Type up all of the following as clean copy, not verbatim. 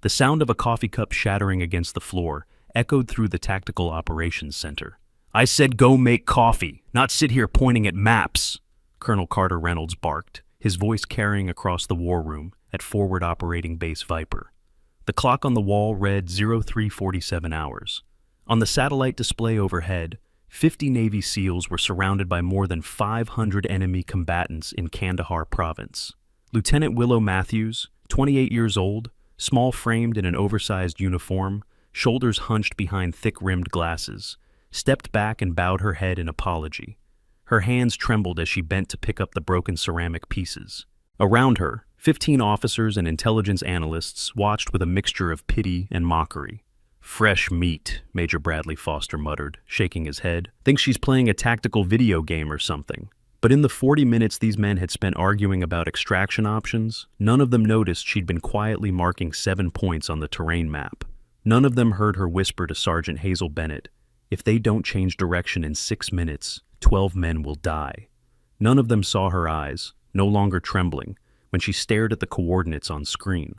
The sound of a coffee cup shattering against the floor echoed through the Tactical Operations Center. "I said go make coffee, not sit here pointing at maps," Colonel Carter Reynolds barked, his voice carrying across the war room at Forward Operating Base Viper. The clock on the wall read 0347 hours. On the satellite display overhead, 50 Navy SEALs were surrounded by more than 500 enemy combatants in Kandahar province. Lieutenant Willow Matthews, 28 years old, small-framed in an oversized uniform, shoulders hunched behind thick-rimmed glasses, stepped back and bowed her head in apology. Her hands trembled as she bent to pick up the broken ceramic pieces. Around her, 15 officers and intelligence analysts watched with a mixture of pity and mockery. "Fresh meat," Major Bradley Foster muttered, shaking his head. "Thinks she's playing a tactical video game or something." But in the 40 minutes these men had spent arguing about extraction options, none of them noticed she'd been quietly marking 7 points on the terrain map. None of them heard her whisper to Sergeant Hazel Bennett, "If they don't change direction in 6 minutes, 12 men will die." None of them saw her eyes, no longer trembling, when she stared at the coordinates on screen.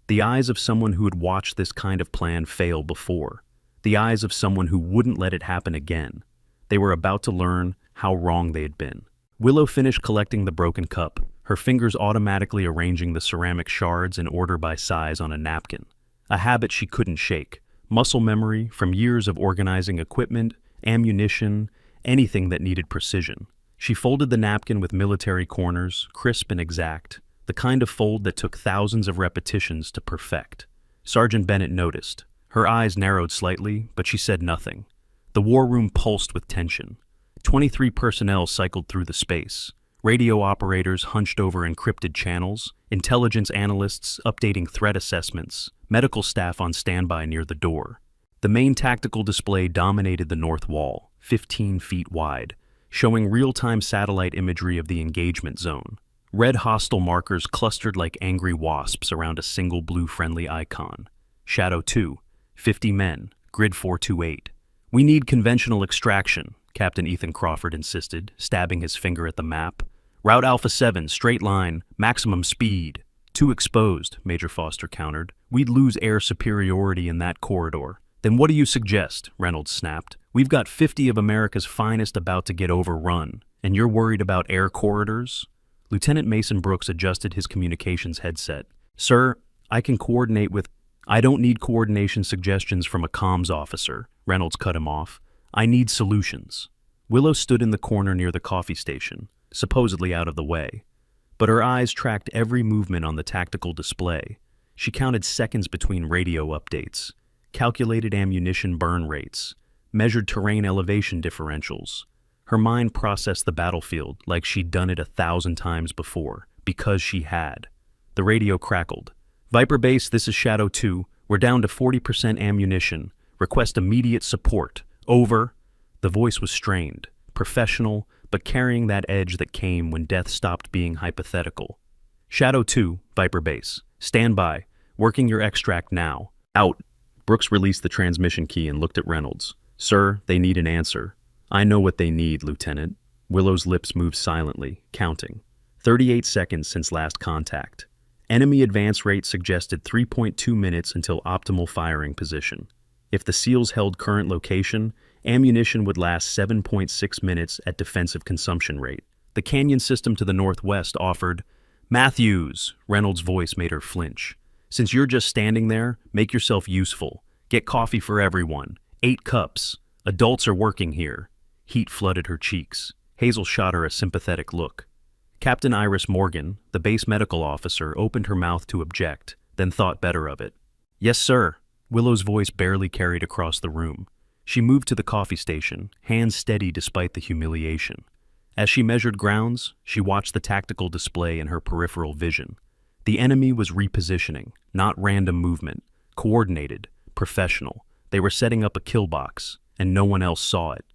The eyes of someone who had watched this kind of plan fail before. The eyes of someone who wouldn't let it happen again. They were about to learn how wrong they had been. Willow finished collecting the broken cup, her fingers automatically arranging the ceramic shards in order by size on a napkin. A habit she couldn't shake. Muscle memory from years of organizing equipment, ammunition, anything that needed precision. She folded the napkin with military corners, crisp and exact, the kind of fold that took thousands of repetitions to perfect. Sergeant Bennett noticed. Her eyes narrowed slightly, but she said nothing. The war room pulsed with tension. 23 personnel cycled through the space. Radio operators hunched over encrypted channels, intelligence analysts updating threat assessments, medical staff on standby near the door. The main tactical display dominated the north wall, 15 feet wide, showing real-time satellite imagery of the engagement zone. Red hostile markers clustered like angry wasps around a single blue friendly icon. Shadow 2, 50 men, grid 428. "We need conventional extraction," Captain Ethan Crawford insisted, stabbing his finger at the map. "Route Alpha 7, straight line, maximum speed." "Too exposed," Major Foster countered. "We'd lose air superiority in that corridor." "Then what do you suggest?" Reynolds snapped. "We've got 50 of America's finest about to get overrun, and you're worried about air corridors?" Lieutenant Mason Brooks adjusted his communications headset. "Sir, I can coordinate with—" "I don't need coordination suggestions from a comms officer," Reynolds cut him off. "I need solutions." Willow stood in the corner near the coffee station, supposedly out of the way. But her eyes tracked every movement on the tactical display. She counted seconds between radio updates, calculated ammunition burn rates, measured terrain elevation differentials. Her mind processed the battlefield like she'd done it 1,000 times before, because she had. The radio crackled. "Viper Base, this is Shadow 2. We're down to 40% ammunition. Request immediate support. Over." The voice was strained, professional, but carrying that edge that came when death stopped being hypothetical. "Shadow 2, Viper Base. Stand by. Working your extract now. Out." Brooks released the transmission key and looked at Reynolds. "Sir, they need an answer." "I know what they need, Lieutenant." Willow's lips moved silently, counting. 38 seconds since last contact. Enemy advance rate suggested 3.2 minutes until optimal firing position. If the SEALs held current location, ammunition would last 7.6 minutes at defensive consumption rate. The canyon system to the northwest offered— "Matthews!" Reynolds' voice made her flinch. "Since you're just standing there, make yourself useful. Get coffee for everyone. 8 cups. Adults are working here." Heat flooded her cheeks. Hazel shot her a sympathetic look. Captain Iris Morgan, the base medical officer, opened her mouth to object, then thought better of it. "Yes, sir." Willow's voice barely carried across the room. She moved to the coffee station, hands steady despite the humiliation. As she measured grounds, she watched the tactical display in her peripheral vision. The enemy was repositioning, not random movement, coordinated, professional. They were setting up a kill box, and no one else saw it.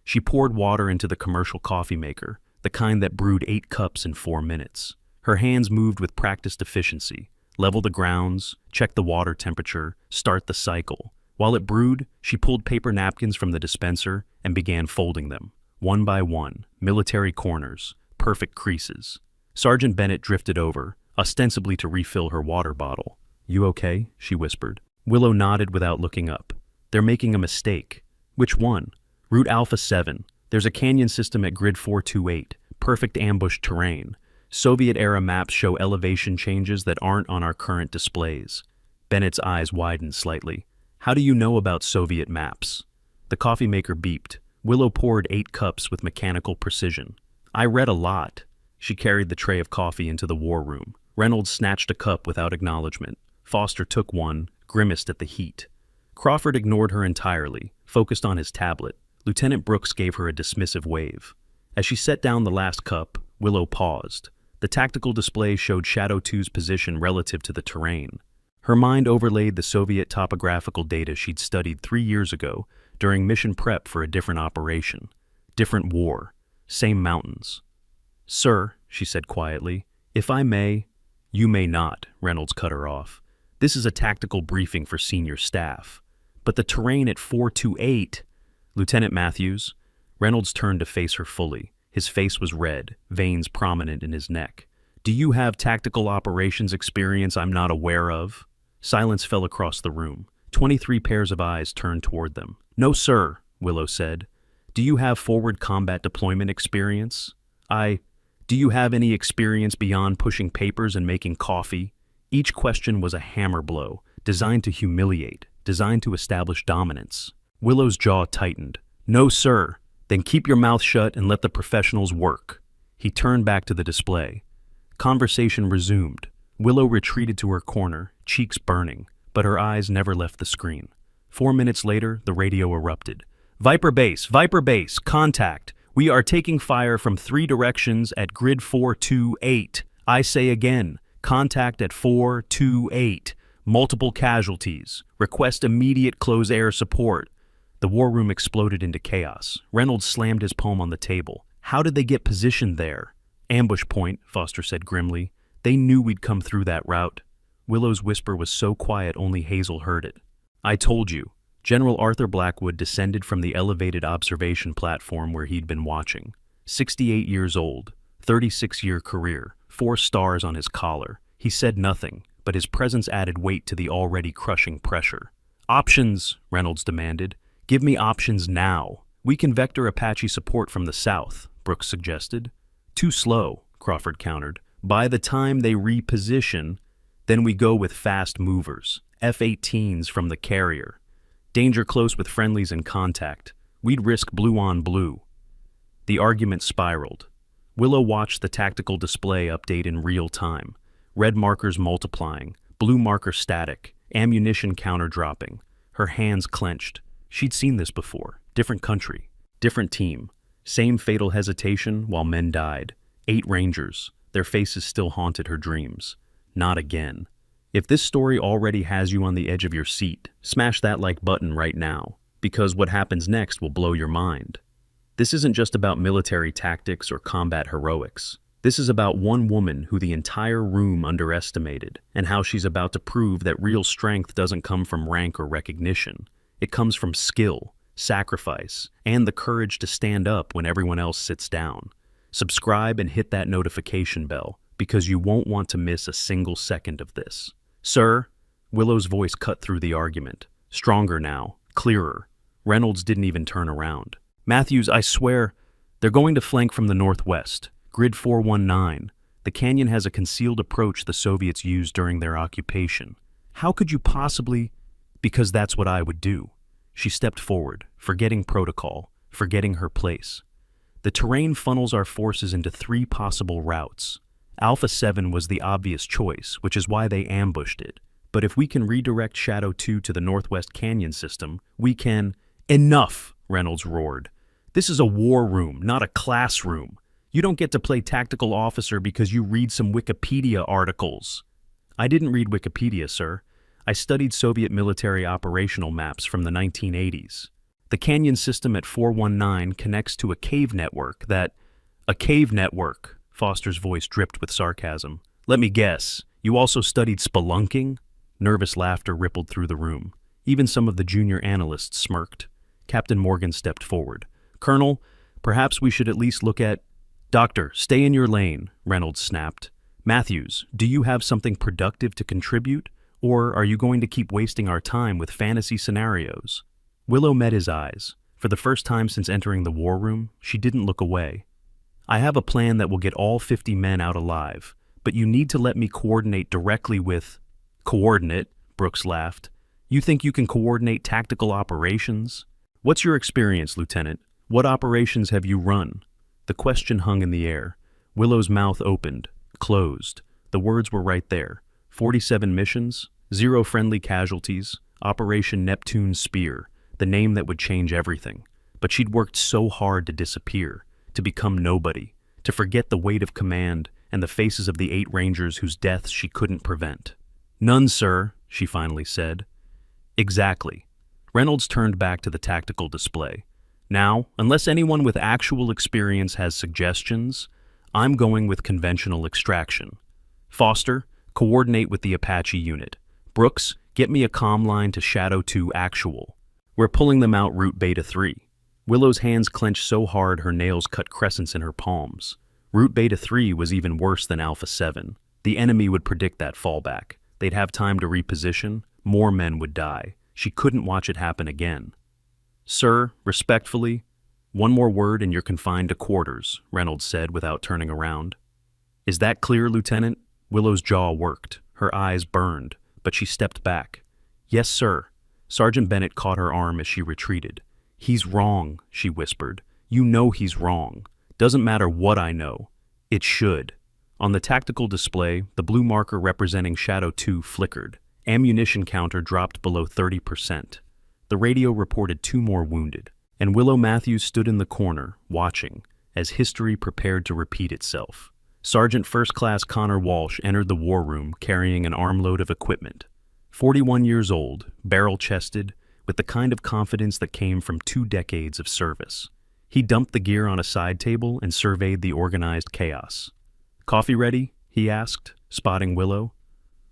She poured water into the commercial coffee maker, the kind that brewed 8 cups in 4 minutes. Her hands moved with practiced efficiency. Level the grounds, check the water temperature, start the cycle. While it brewed, she pulled paper napkins from the dispenser and began folding them. One by one, military corners, perfect creases. Sergeant Bennett drifted over, ostensibly to refill her water bottle. You okay? She whispered. Willow nodded without looking up. They're making a mistake. Which one? Route Alpha 7. There's a canyon system at grid 428. Perfect ambush terrain. Soviet-era maps show elevation changes that aren't on our current displays. Bennett's eyes widened slightly. How do you know about Soviet maps? The coffee maker beeped. Willow poured 8 cups with mechanical precision. I read a lot. She carried the tray of coffee into the war room. Reynolds snatched a cup without acknowledgement. Foster took one, grimaced at the heat. Crawford ignored her entirely, focused on his tablet. Lieutenant Brooks gave her a dismissive wave. As she set down the last cup, Willow paused. The tactical display showed Shadow 2's position relative to the terrain. Her mind overlaid the Soviet topographical data she'd studied 3 years ago during mission prep for a different operation. Different war. Same mountains. Sir, she said quietly, if I may— You may not, Reynolds cut her off. This is a tactical briefing for senior staff. But the terrain at 428— Lieutenant Matthews— Reynolds turned to face her fully. His face was red, veins prominent in his neck. Do you have tactical operations experience I'm not aware of? Silence fell across the room. 23 pairs of eyes turned toward them. No, sir, Willow said. Do you have forward combat deployment experience? Do you have any experience beyond pushing papers and making coffee? Each question was a hammer blow, designed to humiliate, designed to establish dominance. Willow's jaw tightened. No, sir. Then keep your mouth shut and let the professionals work. He turned back to the display. Conversation resumed. Willow retreated to her corner, cheeks burning, but her eyes never left the screen. 4 minutes later, the radio erupted. Viper Base, contact. We are taking fire from 3 directions at grid 428. I say again, contact at 428. Multiple casualties. Request immediate close air support. The war room exploded into chaos. Reynolds slammed his palm on the table. How did they get positioned there? Ambush point, Foster said grimly. They knew we'd come through that route. Willow's whisper was so quiet only Hazel heard it. I told you. General Arthur Blackwood descended from the elevated observation platform where he'd been watching. 68 years old, 36-year career, 4 stars on his collar. He said nothing, but his presence added weight to the already crushing pressure. Options, Reynolds demanded. Give me options now. We can vector Apache support from the south, Brooks suggested. Too slow, Crawford countered. By the time they reposition, then we go with fast movers, F-18s from the carrier. Danger close with friendlies in contact. We'd risk blue on blue. The argument spiraled. Willow watched the tactical display update in real time. Red markers multiplying, blue marker static, ammunition counter dropping. Her hands clenched. She'd seen this before. Different country, different team. Same fatal hesitation while men died. 8 Rangers. Their faces still haunted her dreams. Not again. If this story already has you on the edge of your seat, smash that like button right now, because what happens next will blow your mind. This isn't just about military tactics or combat heroics. This is about one woman who the entire room underestimated, and how she's about to prove that real strength doesn't come from rank or recognition. It comes from skill, sacrifice, and the courage to stand up when everyone else sits down. Subscribe and hit that notification bell, because you won't want to miss a single second of this. Sir, Willow's voice cut through the argument. Stronger now, clearer. Reynolds didn't even turn around. Matthews, I swear, they're going to flank from the northwest. Grid 419. The canyon has a concealed approach the Soviets used during their occupation. How could you possibly— Because that's what I would do. She stepped forward, forgetting protocol, forgetting her place. The terrain funnels our forces into 3 possible routes. Alpha 7 was the obvious choice, which is why they ambushed it. But if we can redirect Shadow 2 to the Northwest Canyon system, we can— Enough, Reynolds roared. This is a war room, not a classroom. You don't get to play tactical officer because you read some Wikipedia articles. I didn't read Wikipedia, sir. I studied Soviet military operational maps from the 1980s. The canyon system at 419 connects to a cave network that— A cave network, Foster's voice dripped with sarcasm. Let me guess, you also studied spelunking? Nervous laughter rippled through the room. Even some of the junior analysts smirked. Captain Morgan stepped forward. Colonel, perhaps we should at least look at— Doctor, stay in your lane, Reynolds snapped. Matthews, do you have something productive to contribute? Or are you going to keep wasting our time with fantasy scenarios? Willow met his eyes. For the first time since entering the war room, she didn't look away. I have a plan that will get all 50 men out alive, but you need to let me coordinate directly with... Coordinate? Brooks laughed. You think you can coordinate tactical operations? What's your experience, Lieutenant? What operations have you run? The question hung in the air. Willow's mouth opened, closed. The words were right there. 47 missions, 0 friendly casualties, Operation Neptune's Spear, the name that would change everything. But she'd worked so hard to disappear, to become nobody, to forget the weight of command and the faces of the 8 Rangers whose deaths she couldn't prevent. None, sir, she finally said. Exactly. Reynolds turned back to the tactical display. Now, unless anyone with actual experience has suggestions, I'm going with conventional extraction. Foster, coordinate with the Apache unit. Brooks, get me a comm line to Shadow 2 Actual. We're pulling them out Route Beta 3. Willow's hands clenched so hard her nails cut crescents in her palms. Route Beta 3 was even worse than Alpha 7. The enemy would predict that fallback. They'd have time to reposition. More men would die. She couldn't watch it happen again. Sir, respectfully, one more word and you're confined to quarters, Reynolds said without turning around. Is that clear, Lieutenant? Willow's jaw worked. Her eyes burned, but she stepped back. Yes, sir. Sergeant Bennett caught her arm as she retreated. He's wrong, she whispered. You know he's wrong. Doesn't matter what I know. It should. On the tactical display, the blue marker representing Shadow 2 flickered. Ammunition counter dropped below 30%. The radio reported 2 more wounded, and Willow Matthews stood in the corner, watching, as history prepared to repeat itself. Sergeant First Class Connor Walsh entered the war room carrying an armload of equipment. 41 years old, barrel-chested, with the kind of confidence that came from 2 decades of service. He dumped the gear on a side table and surveyed the organized chaos. Coffee ready? He asked, spotting Willow.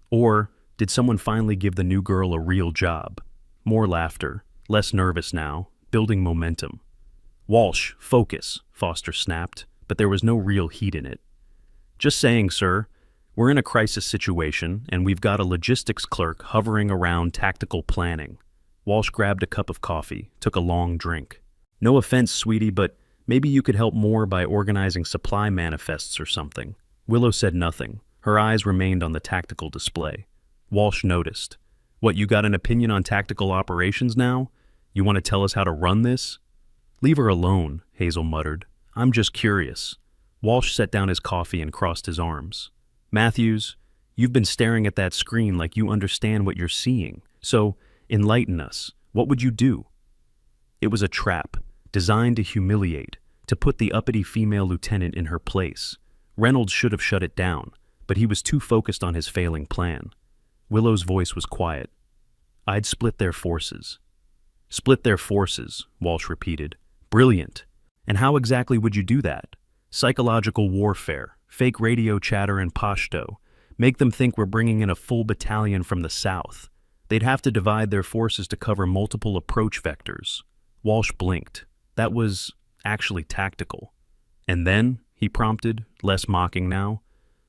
Or did someone finally give the new girl a real job? More laughter, less nervous now, building momentum. Walsh, focus, Foster snapped, but there was no real heat in it. Just saying, sir. We're in a crisis situation, and we've got a logistics clerk hovering around tactical planning. Walsh grabbed a cup of coffee, took a long drink. No offense, sweetie, but maybe you could help more by organizing supply manifests or something. Willow said nothing. Her eyes remained on the tactical display. Walsh noticed. What, you got an opinion on tactical operations now? You want to tell us how to run this? Leave her alone, Hazel muttered. I'm just curious. Walsh set down his coffee and crossed his arms. Matthews, you've been staring at that screen like you understand what you're seeing. So, enlighten us. What would you do? It was a trap, designed to humiliate, to put the uppity female lieutenant in her place. Reynolds should have shut it down, but he was too focused on his failing plan. Willow's voice was quiet. I'd split their forces. Split their forces, Walsh repeated. Brilliant. And how exactly would you do that? Psychological warfare, fake radio chatter and Pashto. Make them think we're bringing in a full battalion from the south. They'd have to divide their forces to cover multiple approach vectors. Walsh blinked. That was actually tactical. And then, he prompted, less mocking now,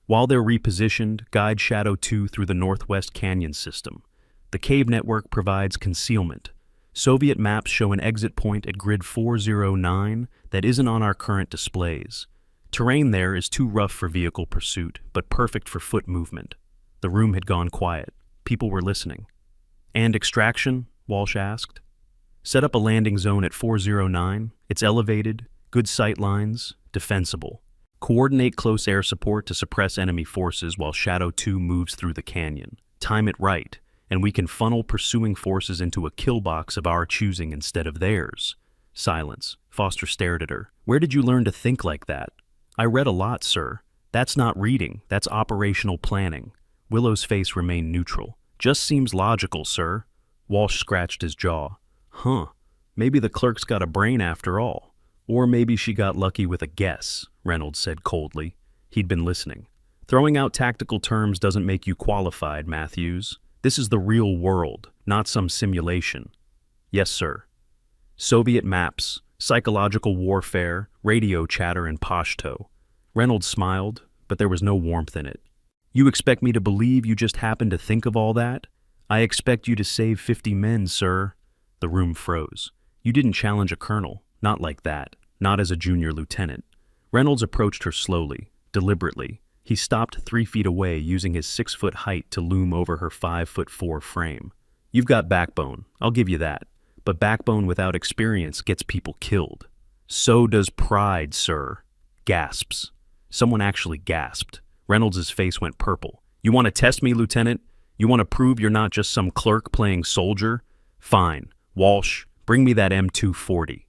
while they're repositioned, guide Shadow 2 through the Northwest Canyon system. The cave network provides concealment. Soviet maps show an exit point at grid 409 that isn't on our current displays. Terrain there is too rough for vehicle pursuit, but perfect for foot movement. The room had gone quiet. People were listening. And extraction? Walsh asked. Set up a landing zone at 409. It's elevated, good sight lines, defensible. Coordinate close air support to suppress enemy forces while Shadow 2 moves through the canyon. Time it right, and we can funnel pursuing forces into a kill box of our choosing instead of theirs. Silence. Foster stared at her. Where did you learn to think like that? I read a lot, sir. That's not reading, that's operational planning. Willow's face remained neutral. Just seems logical, sir. Walsh scratched his jaw. Huh. Maybe the clerk's got a brain after all. Or maybe she got lucky with a guess, Reynolds said coldly. He'd been listening. Throwing out tactical terms doesn't make you qualified, Matthews. This is the real world, not some simulation. Yes, sir. Soviet maps, psychological warfare, radio chatter and Pashto. Reynolds smiled, but there was no warmth in it. You expect me to believe you just happened to think of all that? I expect you to save 50 men, sir. The room froze. You didn't challenge a colonel. Not like that. Not as a junior lieutenant. Reynolds approached her slowly, deliberately. He stopped 3 feet away, using his 6-foot height to loom over her 5'4" frame. You've got backbone, I'll give you that. But backbone without experience gets people killed. So does pride, sir. Gasps. Someone actually gasped. Reynolds' face went purple. You want to test me, Lieutenant? You want to prove you're not just some clerk playing soldier? Fine. Walsh, bring me that M240.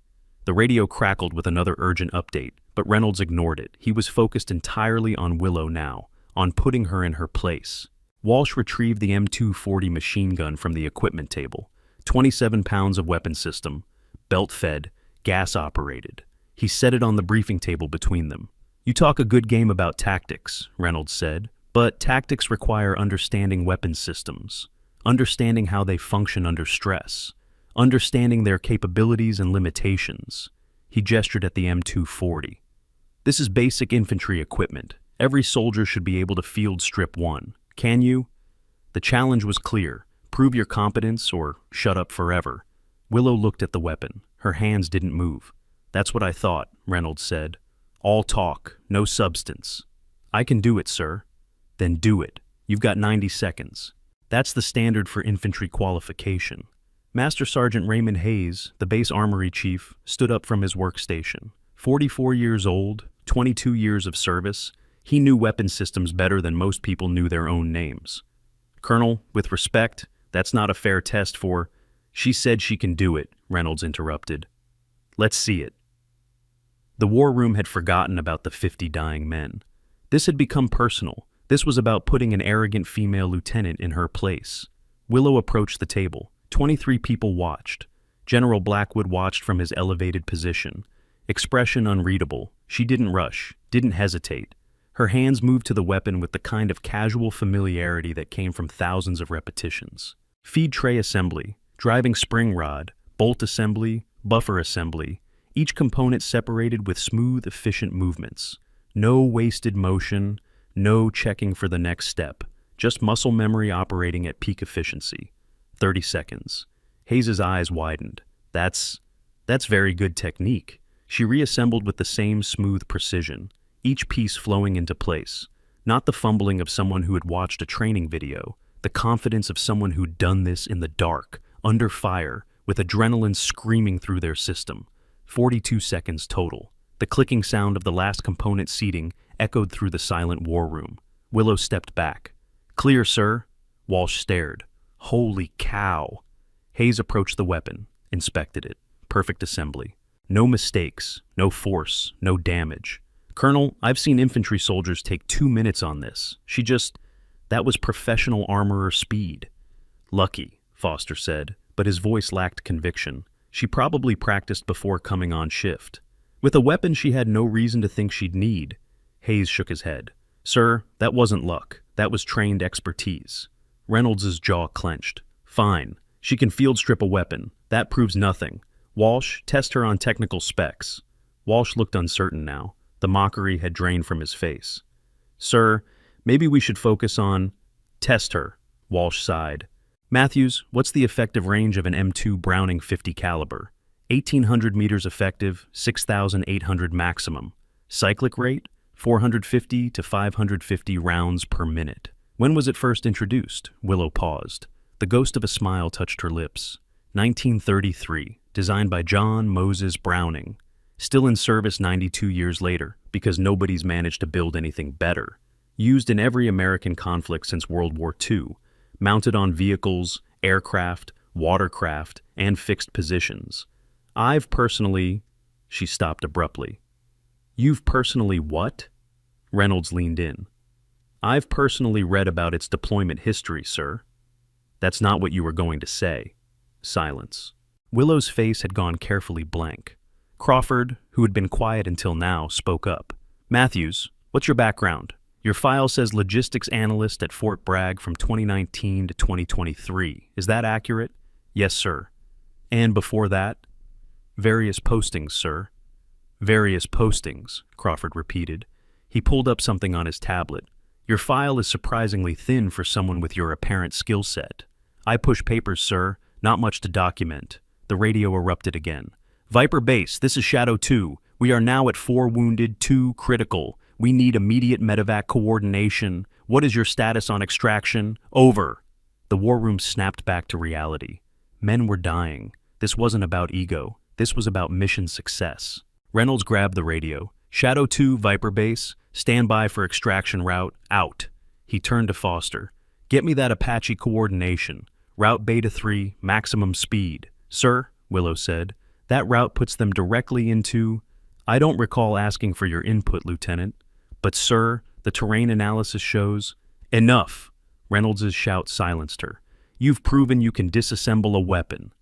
The radio crackled with another urgent update, but Reynolds ignored it. He was focused entirely on Willow now, on putting her in her place. Walsh retrieved the M240 machine gun from the equipment table. 27 pounds of weapon system, belt-fed, gas-operated. He set it on the briefing table between them. You talk a good game about tactics, Reynolds said, but tactics require understanding weapon systems, understanding how they function under stress, understanding their capabilities and limitations. He gestured at the M240. This is basic infantry equipment. Every soldier should be able to field strip one. Can you? The challenge was clear. Prove your competence or shut up forever. Willow looked at the weapon. Her hands didn't move. That's what I thought, Reynolds said. All talk, no substance. I can do it, sir. Then do it. You've got 90 seconds. That's the standard for infantry qualification. Master Sergeant Raymond Hayes, the base armory chief, stood up from his workstation. 44 years old, 22 years of service, he knew weapon systems better than most people knew their own names. Colonel, with respect, that's not a fair test for... She said she can do it, Reynolds interrupted. Let's see it. The war room had forgotten about the 50 dying men. This had become personal. This was about putting an arrogant female lieutenant in her place. Willow approached the table. 23 people watched. General Blackwood watched from his elevated position. Expression unreadable. She didn't rush, didn't hesitate. Her hands moved to the weapon with the kind of casual familiarity that came from thousands of repetitions. Feed tray assembly, driving spring rod, bolt assembly, buffer assembly, each component separated with smooth, efficient movements. No wasted motion, no checking for the next step, just muscle memory operating at peak efficiency. 30 seconds. Hayes's eyes widened. That's very good technique. She reassembled with the same smooth precision, each piece flowing into place. Not the fumbling of someone who had watched a training video, the confidence of someone who'd done this in the dark, under fire, with adrenaline screaming through their system. 42 seconds total. The clicking sound of the last component seating echoed through the silent war room. Willow stepped back. Clear, sir. Walsh stared. Holy cow. Hayes approached the weapon, inspected it. Perfect assembly. No mistakes, no force, no damage. Colonel, I've seen infantry soldiers take 2 minutes on this. That was professional armorer speed. Lucky, Foster said, but his voice lacked conviction. She probably practiced before coming on shift. With a weapon she had no reason to think she'd need. Hayes shook his head. Sir, that wasn't luck. That was trained expertise. Reynolds' jaw clenched. Fine. She can field strip a weapon. That proves nothing. Walsh, test her on technical specs. Walsh looked uncertain now. The mockery had drained from his face. Sir, maybe we should focus on... Test her, Walsh sighed. Matthews, what's the effective range of an M2 Browning 50 caliber? 1,800 meters effective, 6,800 maximum. Cyclic rate? 450 to 550 rounds per minute. When was it first introduced? Willow paused. The ghost of a smile touched her lips. 1933, designed by John Moses Browning. Still in service 92 years later, because nobody's managed to build anything better. Used in every American conflict since World War II. Mounted on vehicles, aircraft, watercraft, and fixed positions. I've personally... She stopped abruptly. You've personally what? Reynolds leaned in. I've personally read about its deployment history, sir. That's not what you were going to say. Silence. Willow's face had gone carefully blank. Crawford, who had been quiet until now, spoke up. Matthews, what's your background? Your file says logistics analyst at Fort Bragg from 2019 to 2023. Is that accurate? Yes, sir. And before that? Various postings, sir. Various postings, Crawford repeated. He pulled up something on his tablet. Your file is surprisingly thin for someone with your apparent skill set. I push papers, sir. Not much to document. The radio erupted again. Viper Base, this is Shadow 2. We are now at 4 wounded, 2 critical. We need immediate medevac coordination. What is your status on extraction? Over. The war room snapped back to reality. Men were dying. This wasn't about ego. This was about mission success. Reynolds grabbed the radio. Shadow 2, Viper Base. Stand by for extraction route. Out. He turned to Foster. Get me that Apache coordination. Route Beta 3, maximum speed. Sir, Willow said, that route puts them directly into... I don't recall asking for your input, Lieutenant. But sir, the terrain analysis shows... Enough! Reynolds' shout silenced her. You've proven you can disassemble a weapon.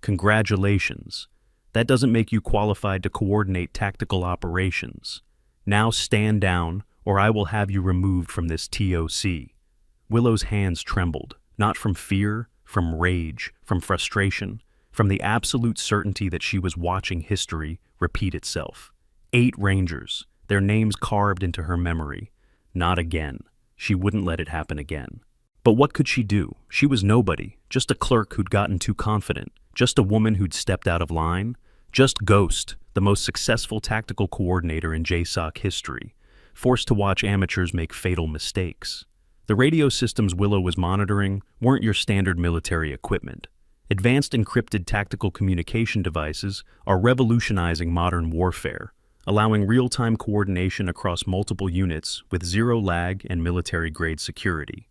Congratulations. That doesn't make you qualified to coordinate tactical operations. Now stand down, or I will have you removed from this TOC. Willow's hands trembled, not from fear, from rage, from frustration, from the absolute certainty that she was watching history repeat itself. 8 Rangers, their names carved into her memory. Not again. She wouldn't let it happen again. But what could she do? She was nobody, just a clerk who'd gotten too confident, just a woman who'd stepped out of line, just Ghost, the most successful tactical coordinator in JSOC history, forced to watch amateurs make fatal mistakes. The radio systems Willow was monitoring weren't your standard military equipment. Advanced encrypted tactical communication devices are revolutionizing modern warfare, allowing real-time coordination across multiple units with zero lag and military-grade security.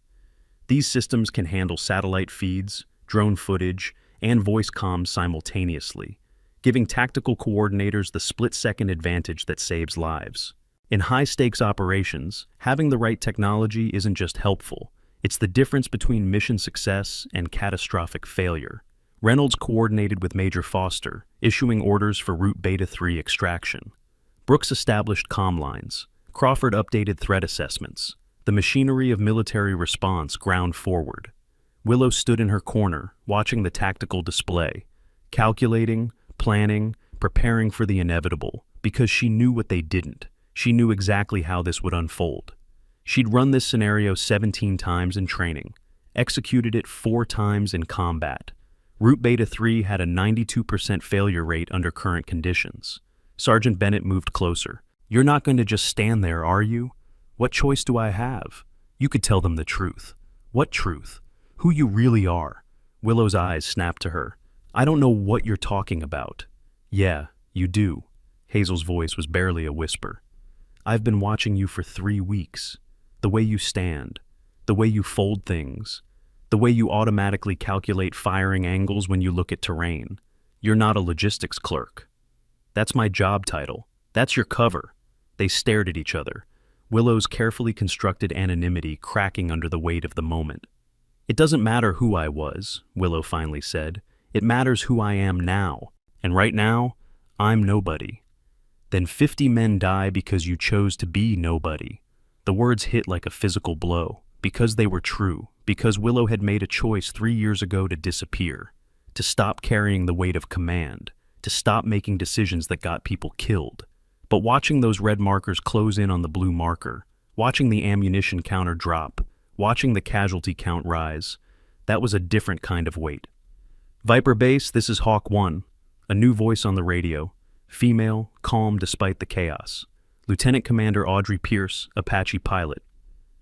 These systems can handle satellite feeds, drone footage, and voice comms simultaneously, giving tactical coordinators the split-second advantage that saves lives. In high-stakes operations, having the right technology isn't just helpful, it's the difference between mission success and catastrophic failure. Reynolds coordinated with Major Foster, issuing orders for Route Beta 3 extraction. Brooks established comm lines. Crawford updated threat assessments. The machinery of military response ground forward. Willow stood in her corner, watching the tactical display, calculating, planning, preparing for the inevitable, because she knew what they didn't. She knew exactly how this would unfold. She'd run this scenario 17 times in training, executed it 4 times in combat. Route Beta 3 had a 92% failure rate under current conditions. Sergeant Bennett moved closer. You're not going to just stand there, are you? What choice do I have? You could tell them the truth. What truth? Who you really are. Willow's eyes snapped to her. I don't know what you're talking about. Yeah, you do. Hazel's voice was barely a whisper. I've been watching you for 3 weeks. The way you stand, the way you fold things, the way you automatically calculate firing angles when you look at terrain. You're not a logistics clerk. That's my job title. That's your cover. They stared at each other, Willow's carefully constructed anonymity cracking under the weight of the moment. It doesn't matter who I was, Willow finally said. It matters who I am now. And right now, I'm nobody. Then 50 men die because you chose to be nobody. The words hit like a physical blow, because they were true, because Willow had made a choice 3 years ago to disappear, to stop carrying the weight of command, to stop making decisions that got people killed. But watching those red markers close in on the blue marker, watching the ammunition counter drop, watching the casualty count rise, that was a different kind of weight. Viper Base, this is Hawk 1. A new voice on the radio. Female, calm despite the chaos. Lieutenant Commander Audrey Pierce, Apache pilot.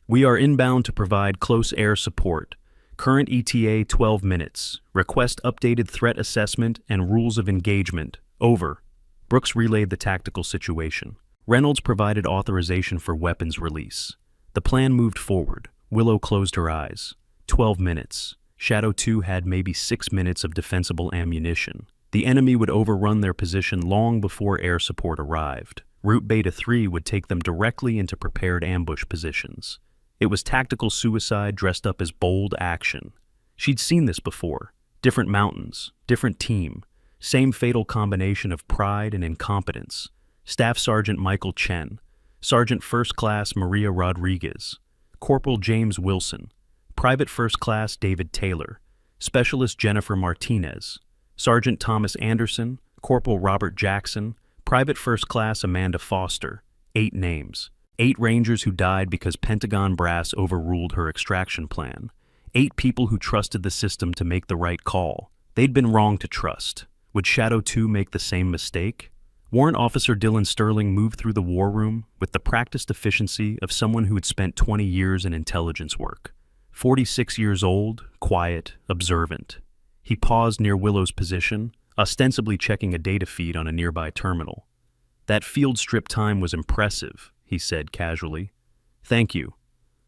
We are inbound to provide close air support. Current ETA 12 minutes. Request updated threat assessment and rules of engagement. Over. Brooks relayed the tactical situation. Reynolds provided authorization for weapons release. The plan moved forward. Willow closed her eyes. 12 minutes. Shadow 2 had maybe 6 minutes of defensible ammunition. The enemy would overrun their position long before air support arrived. Route Beta 3 would take them directly into prepared ambush positions. It was tactical suicide dressed up as bold action. She'd seen this before. Different mountains, different team, same fatal combination of pride and incompetence. Staff Sergeant Michael Chen, Sergeant First Class Maria Rodriguez, Corporal James Wilson, Private First Class David Taylor, Specialist Jennifer Martinez, Sergeant Thomas Anderson, Corporal Robert Jackson, Private First Class Amanda Foster. 8 names. 8 Rangers who died because Pentagon brass overruled her extraction plan. 8 people who trusted the system to make the right call. They'd been wrong to trust. Would Shadow 2 make the same mistake? Warrant Officer Dylan Sterling moved through the war room with the practiced efficiency of someone who had spent 20 years in intelligence work. 46 years old, quiet, observant. He paused near Willow's position, ostensibly checking a data feed on a nearby terminal. "That field strip time was impressive," he said casually. "Thank you.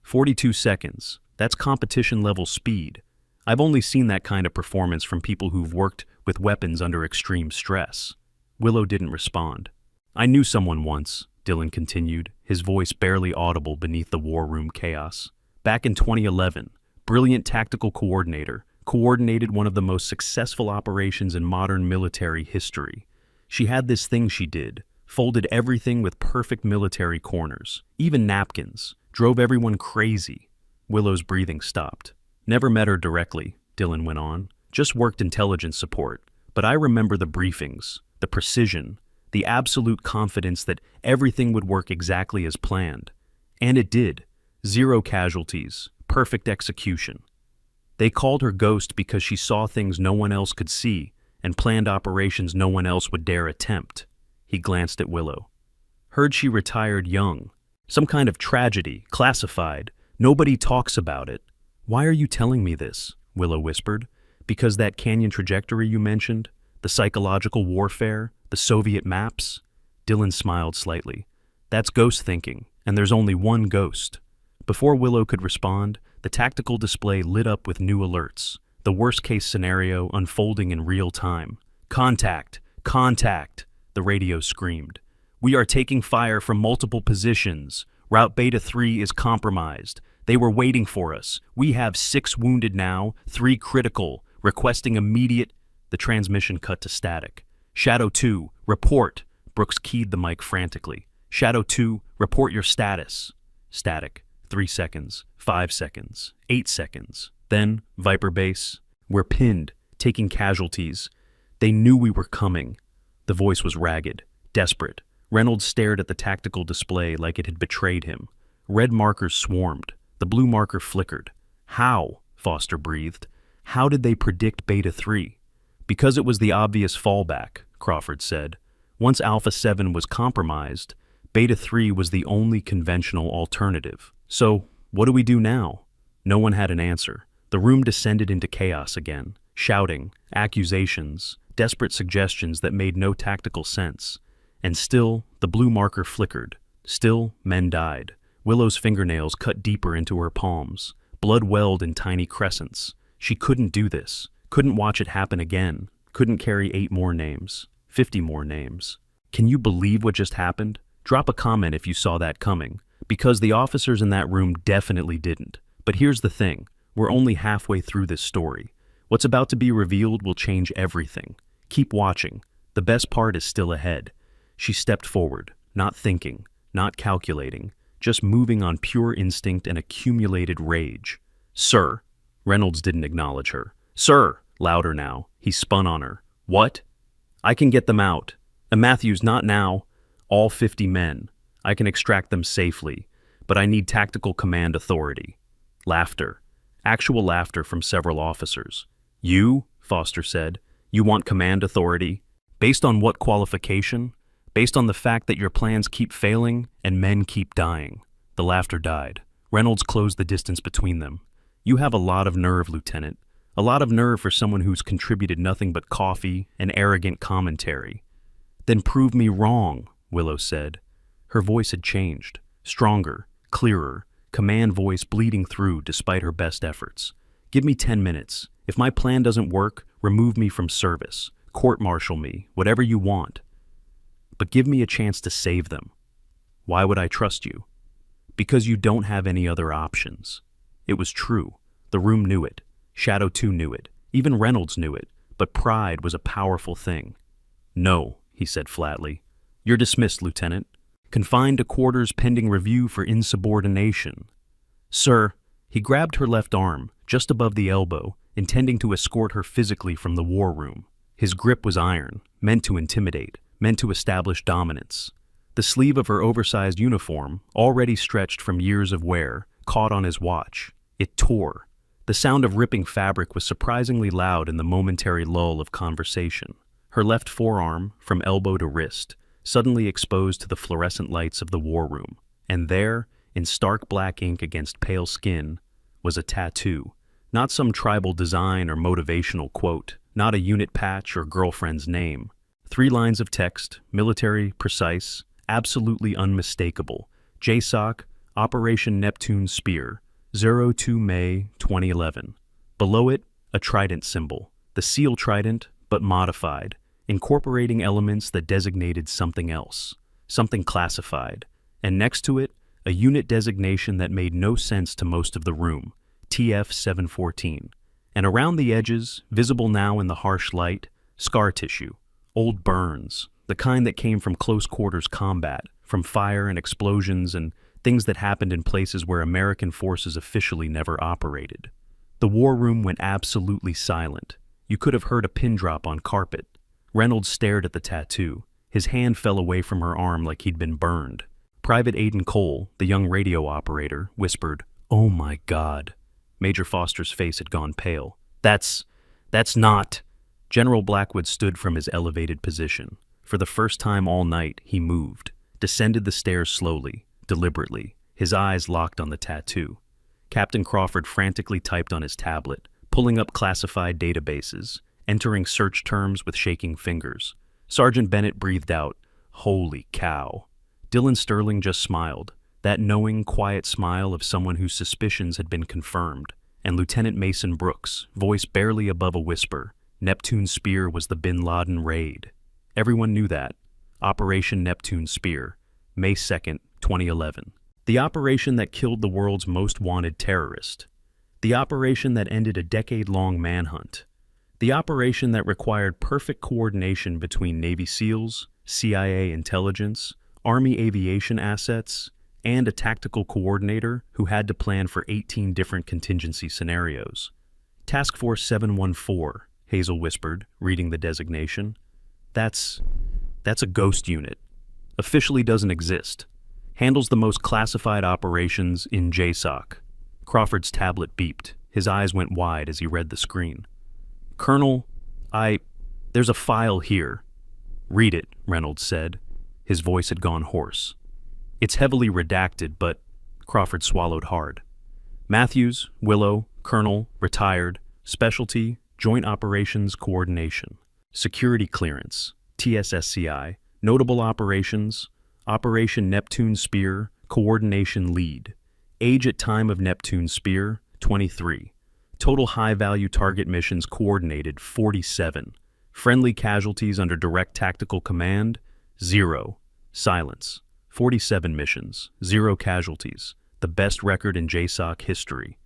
42 seconds. That's competition-level speed. I've only seen that kind of performance from people who've worked with weapons under extreme stress." Willow didn't respond. "I knew someone once," Dylan continued, his voice barely audible beneath the war room chaos. "Back in 2011, brilliant tactical coordinator, coordinated one of the most successful operations in modern military history. She had this thing she did, folded everything with perfect military corners, even napkins, drove everyone crazy." Willow's breathing stopped. "Never met her directly," Dylan went on. "Just worked intelligence support. But I remember the briefings, the precision, the absolute confidence that everything would work exactly as planned. And it did. 0 casualties, perfect execution. They called her Ghost because she saw things no one else could see and planned operations no one else would dare attempt." He glanced at Willow. "Heard she retired young. Some kind of tragedy, classified. Nobody talks about it." "Why are you telling me this?" Willow whispered. "Because that canyon trajectory you mentioned? The psychological warfare? The Soviet maps?" Dylan smiled slightly. "That's ghost thinking, and there's only one ghost." Before Willow could respond, the tactical display lit up with new alerts, the worst-case scenario unfolding in real time. "Contact! Contact!" the radio screamed. "We are taking fire from multiple positions. Route Beta 3 is compromised. They were waiting for us. We have 6 wounded now, 3 critical, requesting immediate—" The transmission cut to static. "Shadow 2, report!" Brooks keyed the mic frantically. "Shadow 2, report your status." Static. 3 seconds, 5 seconds, 8 seconds. Then, Viper Base, "We're pinned, taking casualties. They knew we were coming." The voice was ragged, desperate. Reynolds stared at the tactical display like it had betrayed him. Red markers swarmed. The blue marker flickered. "How?" Foster breathed. "How did they predict Beta 3? "Because it was the obvious fallback," Crawford said. "Once Alpha 7 was compromised, Beta 3 was the only conventional alternative. So, what do we do now?" No one had an answer. The room descended into chaos again. Shouting, accusations, desperate suggestions that made no tactical sense. And still, the blue marker flickered. Still, men died. Willow's fingernails cut deeper into her palms. Blood welled in tiny crescents. She couldn't do this. Couldn't watch it happen again. Couldn't carry 8 more names. 50 more names. Can you believe what just happened? Drop a comment if you saw that coming. Because the officers in that room definitely didn't. But here's the thing. We're only halfway through this story. What's about to be revealed will change everything. Keep watching. The best part is still ahead. She stepped forward, not thinking, not calculating, just moving on pure instinct and accumulated rage. "Sir." Reynolds didn't acknowledge her. "Sir." Louder now. He spun on her. "What?" "I can get them out. And Matthews, not now. All 50 men. I can extract them safely. But I need tactical command authority." Laughter. Actual laughter from several officers. "You?" Foster said. "You want command authority? Based on what qualification? Based on the fact that your plans keep failing and men keep dying." The laughter died. Reynolds closed the distance between them. "You have a lot of nerve, Lieutenant. A lot of nerve for someone who's contributed nothing but coffee and arrogant commentary." "Then prove me wrong," Willow said. Her voice had changed. Stronger, clearer, command voice bleeding through despite her best efforts. "Give me 10 minutes. If my plan doesn't work, remove me from service. Court-martial me, whatever you want. But give me a chance to save them." "Why would I trust you?" "Because you don't have any other options." It was true. The room knew it. Shadow 2 knew it. Even Reynolds knew it. But pride was a powerful thing. "No," he said flatly. "You're dismissed, Lieutenant. Confined to quarters pending review for insubordination." "Sir." He grabbed her left arm, just above the elbow, intending to escort her physically from the war room. His grip was iron, meant to intimidate, meant to establish dominance. The sleeve of her oversized uniform, already stretched from years of wear, caught on his watch. It tore. The sound of ripping fabric was surprisingly loud in the momentary lull of conversation. Her left forearm, from elbow to wrist, suddenly exposed to the fluorescent lights of the war room. And there, in stark black ink against pale skin, was a tattoo. Not some tribal design or motivational quote, not a unit patch or girlfriend's name. 3 lines of text, military, precise, absolutely unmistakable. JSOC, Operation Neptune Spear, 02 May 2011. Below it, a trident symbol, the seal trident, but modified, incorporating elements that designated something else, something classified. And next to it, a unit designation that made no sense to most of the room, TF-714. And around the edges, visible now in the harsh light, scar tissue, old burns, the kind that came from close quarters combat, from fire and explosions and things that happened in places where American forces officially never operated. The war room went absolutely silent. You could have heard a pin drop on carpet. Reynolds stared at the tattoo. His hand fell away from her arm like he'd been burned. Private Aidan Cole, the young radio operator, whispered, "Oh my God." Major Foster's face had gone pale. That's not... General Blackwood stood from his elevated position. For the first time all night, he moved, descended the stairs slowly, deliberately, his eyes locked on the tattoo. Captain Crawford frantically typed on his tablet, pulling up classified databases, entering search terms with shaking fingers. Sergeant Bennett breathed out, "Holy cow." Dylan Sterling just smiled, that knowing, quiet smile of someone whose suspicions had been confirmed. And Lieutenant Mason Brooks, voice barely above a whisper, Neptune Spear was the Bin Laden raid. Everyone knew that. Operation Neptune Spear, May 2nd, 2011. The operation that killed the world's most wanted terrorist. The operation that ended a decade-long manhunt. The operation that required perfect coordination between Navy SEALs, CIA intelligence, Army aviation assets, and a tactical coordinator who had to plan for 18 different contingency scenarios. Task Force 714, Hazel whispered, reading the designation. That's a ghost unit. Officially doesn't exist. Handles the most classified operations in JSOC. Crawford's tablet beeped. His eyes went wide as he read the screen. "Colonel, there's a file here." "Read it," Reynolds said. His voice had gone hoarse. "It's heavily redacted, but..." Crawford swallowed hard. "Matthews, Willow, Colonel, retired, specialty, Joint Operations Coordination, Security Clearance, TSSCI, Notable Operations, Operation Neptune Spear, Coordination Lead. Age at time of Neptune Spear, 23. Total high-value target missions coordinated, 47. Friendly casualties under direct tactical command, 0. Silence. 47 missions, 0 casualties. The best record in JSOC history.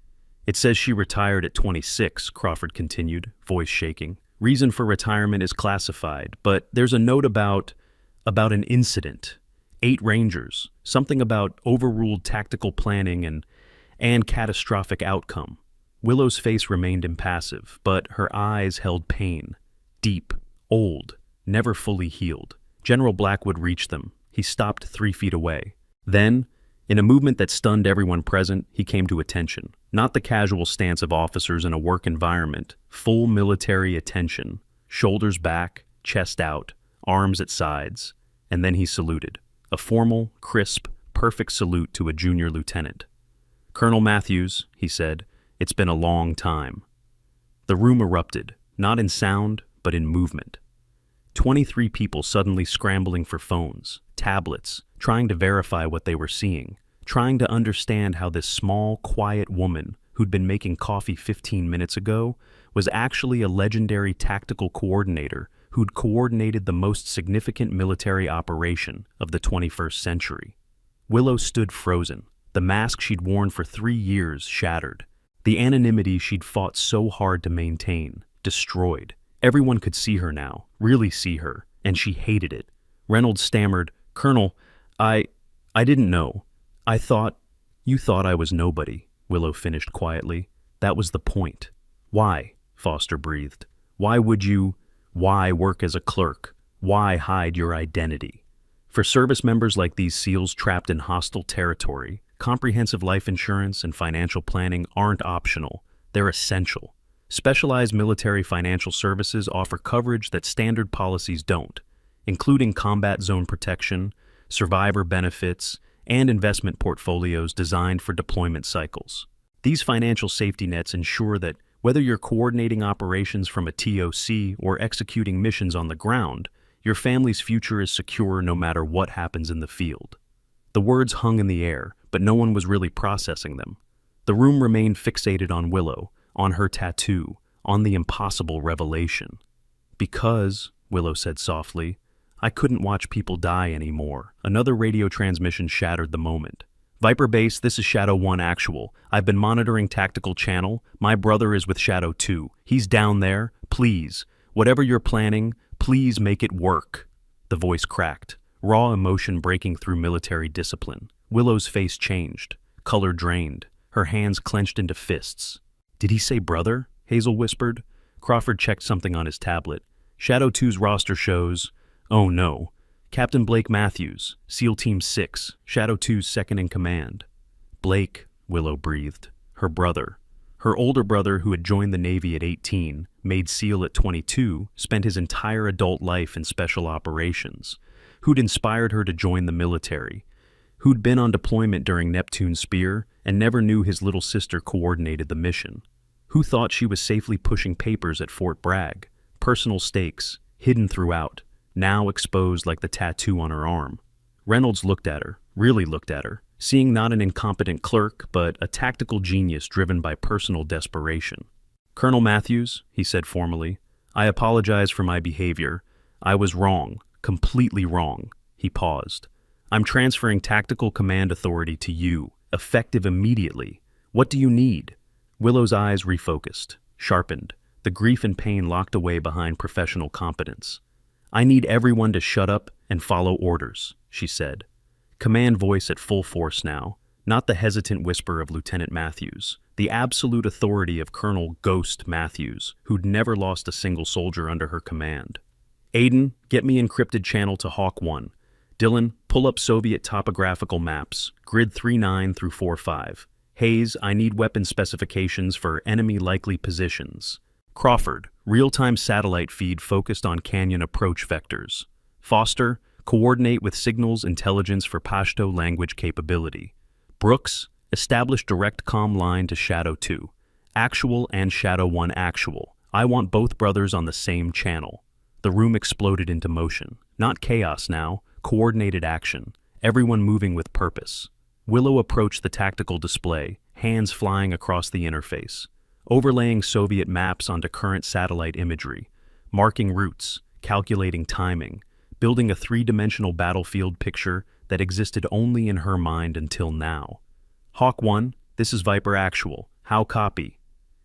It says she retired at 26, Crawford continued, voice shaking. Reason for retirement is classified, but there's a note about an incident. 8 Rangers, something about overruled tactical planning and catastrophic outcome. Willow's face remained impassive, but her eyes held pain. Deep, old, never fully healed. General Blackwood reached them. He stopped 3 feet away. Then, in a movement that stunned everyone present, he came to attention. Not the casual stance of officers in a work environment. Full military attention. Shoulders back, chest out, arms at sides. And then he saluted. A formal, crisp, perfect salute to a junior lieutenant. "Colonel Matthews," he said, "it's been a long time." The room erupted, not in sound, but in movement. 23 people suddenly scrambling for phones, tablets, trying to verify what they were seeing, trying to understand how this small, quiet woman who'd been making coffee 15 minutes ago was actually a legendary tactical coordinator who'd coordinated the most significant military operation of the 21st century. Willow stood frozen, the mask she'd worn for 3 years shattered, the anonymity she'd fought so hard to maintain, destroyed. Everyone could see her now, really see her, and she hated it. Reynolds stammered, "Colonel, I didn't know. You thought I was nobody," Willow finished quietly. "That was the point." "Why?" Foster breathed. "Why work as a clerk? Why hide your identity?" For service members like these SEALs trapped in hostile territory, comprehensive life insurance and financial planning aren't optional, they're essential. Specialized military financial services offer coverage that standard policies don't, including combat zone protection, survivor benefits, and investment portfolios designed for deployment cycles. These financial safety nets ensure that whether you're coordinating operations from a TOC or executing missions on the ground, your family's future is secure no matter what happens in the field. The words hung in the air, but no one was really processing them. The room remained fixated on Willow, on her tattoo, on the impossible revelation. Because, Willow said softly, I couldn't watch people die anymore. Another radio transmission shattered the moment. Viper Base, this is Shadow 1 Actual. I've been monitoring tactical channel. My brother is with Shadow 2. He's down there. Please, whatever you're planning, please make it work. The voice cracked, raw emotion breaking through military discipline. Willow's face changed, color drained, her hands clenched into fists. Did he say brother? Hazel whispered. Crawford checked something on his tablet. Shadow 2's roster shows, oh no, Captain Blake Matthews, SEAL Team 6, Shadow 2's second in command. Blake, Willow breathed. Her brother. Her older brother, who had joined the Navy at 18, made SEAL at 22, spent his entire adult life in special operations, who'd inspired her to join the military, who'd been on deployment during Neptune Spear and never knew his little sister coordinated the mission, who thought she was safely pushing papers at Fort Bragg, personal stakes, hidden throughout, now exposed like the tattoo on her arm. Reynolds looked at her, really looked at her, seeing not an incompetent clerk, but a tactical genius driven by personal desperation. Colonel Matthews, he said formally, I apologize for my behavior. I was wrong, completely wrong. He paused. I'm transferring tactical command authority to you, effective immediately. What do you need? Willow's eyes refocused, sharpened, the grief and pain locked away behind professional competence. I need everyone to shut up and follow orders, she said. Command voice at full force now, not the hesitant whisper of Lieutenant Matthews, the absolute authority of Colonel Ghost Matthews, who'd never lost a single soldier under her command. Aiden, get me encrypted channel to Hawk 1. Dylan, pull up Soviet topographical maps, grid 39 through 45. Hayes, I need weapon specifications for enemy likely positions. Crawford, real-time satellite feed focused on canyon approach vectors. Foster, coordinate with signals intelligence for Pashto language capability. Brooks, establish direct comm line to Shadow 2. Actual and Shadow 1 Actual. I want both brothers on the same channel. The room exploded into motion. Not chaos now, coordinated action. Everyone moving with purpose. Willow approached the tactical display, hands flying across the interface, overlaying Soviet maps onto current satellite imagery, marking routes, calculating timing, building a three-dimensional battlefield picture that existed only in her mind until now. Hawk 1, this is Viper Actual. How copy?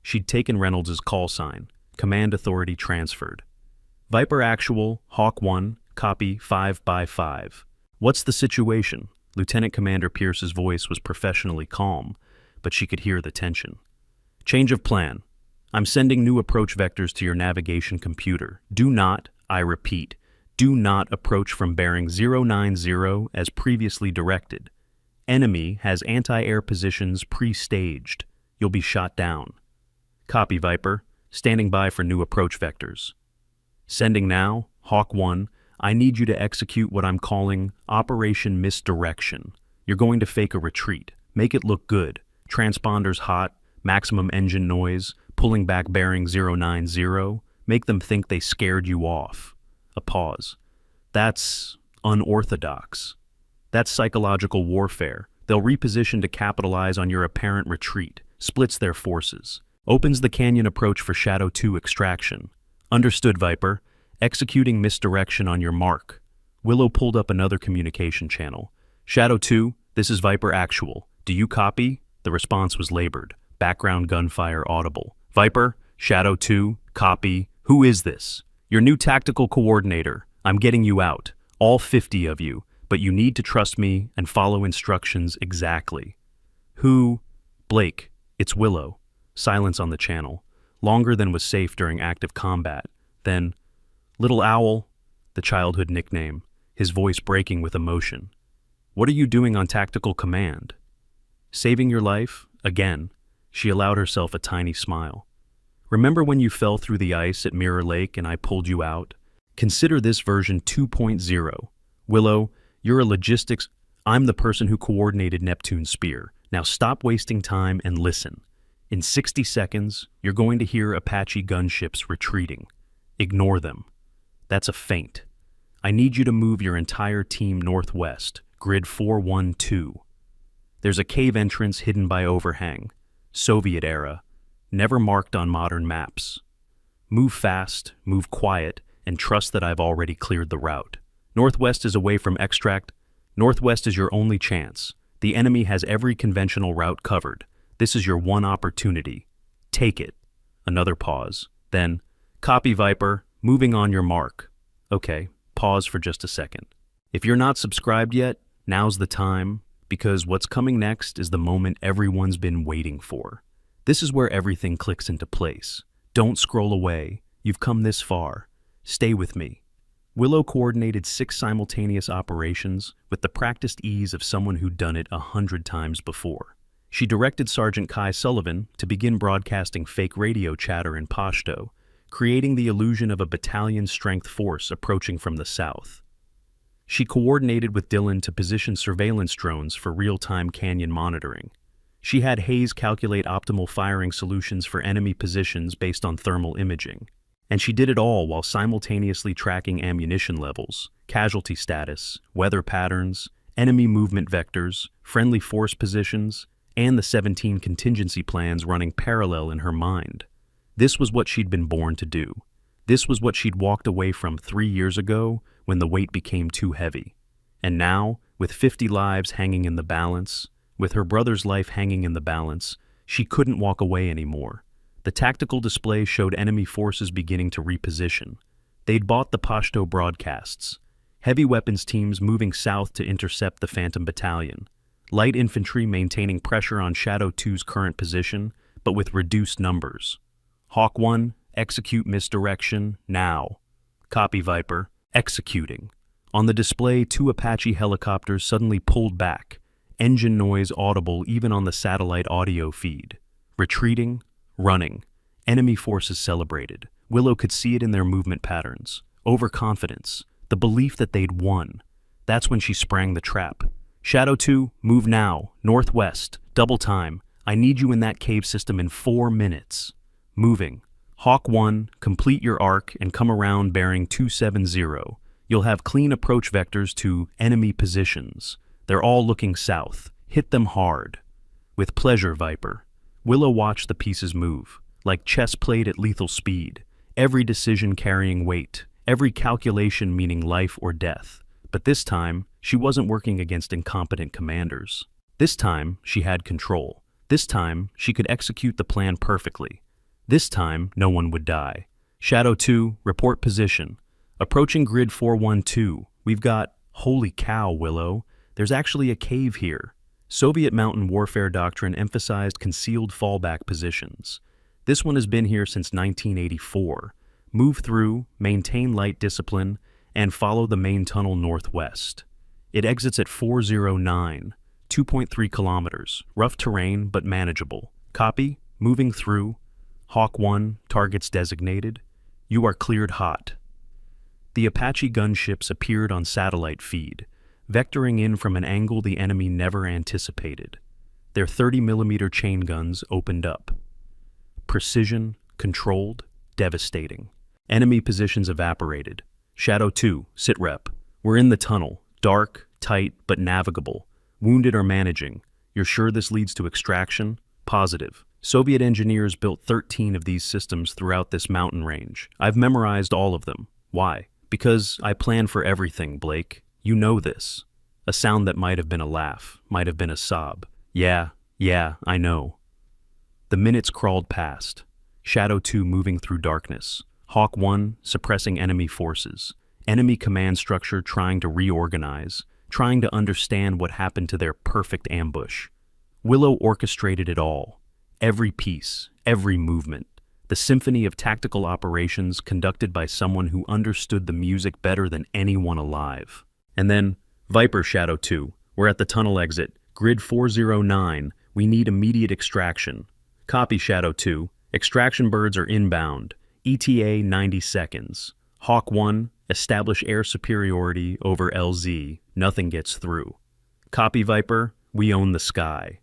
She'd taken Reynolds' call sign. Command authority transferred. Viper Actual, Hawk 1, copy 5/5. What's the situation? Lieutenant Commander Pierce's voice was professionally calm, but she could hear the tension. Change of plan. I'm sending new approach vectors to your navigation computer. Do not, I repeat, do not approach from bearing 090 as previously directed. Enemy has anti-air positions pre-staged. You'll be shot down. Copy, Viper. Standing by for new approach vectors. Sending now, Hawk 1. I need you to execute what I'm calling Operation Misdirection. You're going to fake a retreat. Make it look good. Transponders hot, maximum engine noise, pulling back bearing 090. Make them think they scared you off. A pause. That's unorthodox. That's psychological warfare. They'll reposition to capitalize on your apparent retreat. Splits their forces. Opens the canyon approach for Shadow 2 extraction. Understood, Viper. Executing misdirection on your mark. Willow pulled up another communication channel. Shadow 2, this is Viper Actual. Do you copy? The response was labored. Background gunfire audible. Viper, Shadow 2, copy. Who is this? Your new tactical coordinator. I'm getting you out. All 50 of you. But you need to trust me and follow instructions exactly. Who? Blake. It's Willow. Silence on the channel. Longer than was safe during active combat. Then, Little Owl, the childhood nickname. his voice breaking with emotion. "What are you doing on tactical command?" "Saving your life?" Again, she allowed herself a tiny smile. "Remember when you fell through the ice at Mirror Lake and I pulled you out? Consider this version 2.0. Willow, you're a logistics... I'm the person who coordinated Neptune's spear. Now stop wasting time and listen. In 60 seconds, you're going to hear Apache gunships retreating. Ignore them. That's a feint. I need you to move your entire team northwest, grid 412. There's a cave entrance hidden by overhang, Soviet era, never marked on modern maps. Move fast, move quiet, and trust that I've already cleared the route. Northwest is away from extract. Northwest is your only chance. The enemy has every conventional route covered. This is your one opportunity. Take it." Another pause. Then, "Copy, Viper. Moving on your mark." Okay, pause for just a second. If you're not subscribed yet, now's the time, because what's coming next is the moment everyone's been waiting for. This is where everything clicks into place. Don't scroll away. You've come this far. Stay with me. Willow coordinated 6 simultaneous operations with the practiced ease of someone who'd done it 100 times before. She directed Sergeant Kai Sullivan to begin broadcasting fake radio chatter in Pashto, creating the illusion of a battalion-strength force approaching from the south. She coordinated with Dylan to position surveillance drones for real-time canyon monitoring. She had Hayes calculate optimal firing solutions for enemy positions based on thermal imaging. And she did it all while simultaneously tracking ammunition levels, casualty status, weather patterns, enemy movement vectors, friendly force positions, and the 17 contingency plans running parallel in her mind. This was what she'd been born to do. This was what she'd walked away from 3 years ago when the weight became too heavy. And now, with 50 lives hanging in the balance, with her brother's life hanging in the balance, she couldn't walk away anymore. The tactical display showed enemy forces beginning to reposition. They'd bought the Pashto broadcasts. Heavy weapons teams moving south to intercept the Phantom Battalion. Light infantry maintaining pressure on Shadow 2's current position, but with reduced numbers. Hawk 1, execute misdirection, now. Copy, Viper, executing. On the display, 2 Apache helicopters suddenly pulled back, engine noise audible even on the satellite audio feed. Retreating, running. Enemy forces celebrated. Willow could see it in their movement patterns. Overconfidence. The belief that they'd won. That's when she sprang the trap. Shadow 2, move now. Northwest. Double time. I need you in that cave system in 4 minutes. Moving. Hawk 1, complete your arc and come around bearing 270. You'll have clean approach vectors to enemy positions. They're all looking south. Hit them hard. With pleasure, Viper. Willow watched the pieces move, like chess played at lethal speed, every decision carrying weight, every calculation meaning life or death. But this time, she wasn't working against incompetent commanders. This time, she had control. This time, she could execute the plan perfectly. This time, no one would die. Shadow 2, report position. Approaching grid 412. We've got... Holy cow, Willow. There's actually a cave here. Soviet mountain warfare doctrine emphasized concealed fallback positions. This one has been here since 1984. Move through, maintain light discipline, and follow the main tunnel northwest. It exits at 409, 2.3 kilometers, rough terrain but manageable. Copy, moving through. Hawk 1, targets designated. You are cleared hot. The Apache gunships appeared on satellite feed, vectoring in from an angle the enemy never anticipated. Their 30mm chain guns opened up. Precision, controlled, devastating. Enemy positions evaporated. Shadow 2, sit rep. We're in the tunnel. Dark, tight, but navigable. Wounded are managing. You're sure this leads to extraction? Positive. Soviet engineers built 13 of these systems throughout this mountain range. I've memorized all of them. Why? Because I plan for everything, Blake. You know this. A sound that might have been a laugh, might have been a sob. Yeah, I know. The minutes crawled past. Shadow 2 moving through darkness. Hawk 1 suppressing enemy forces. Enemy command structure trying to reorganize, trying to understand what happened to their perfect ambush. Willow orchestrated it all. Every piece, every movement. The symphony of tactical operations conducted by someone who understood the music better than anyone alive. And then, Viper Shadow 2, we're at the tunnel exit. Grid 409, we need immediate extraction. Copy Shadow 2, extraction birds are inbound. ETA 90 seconds. Hawk 1, establish air superiority over LZ. Nothing gets through. Copy Viper, we own the sky.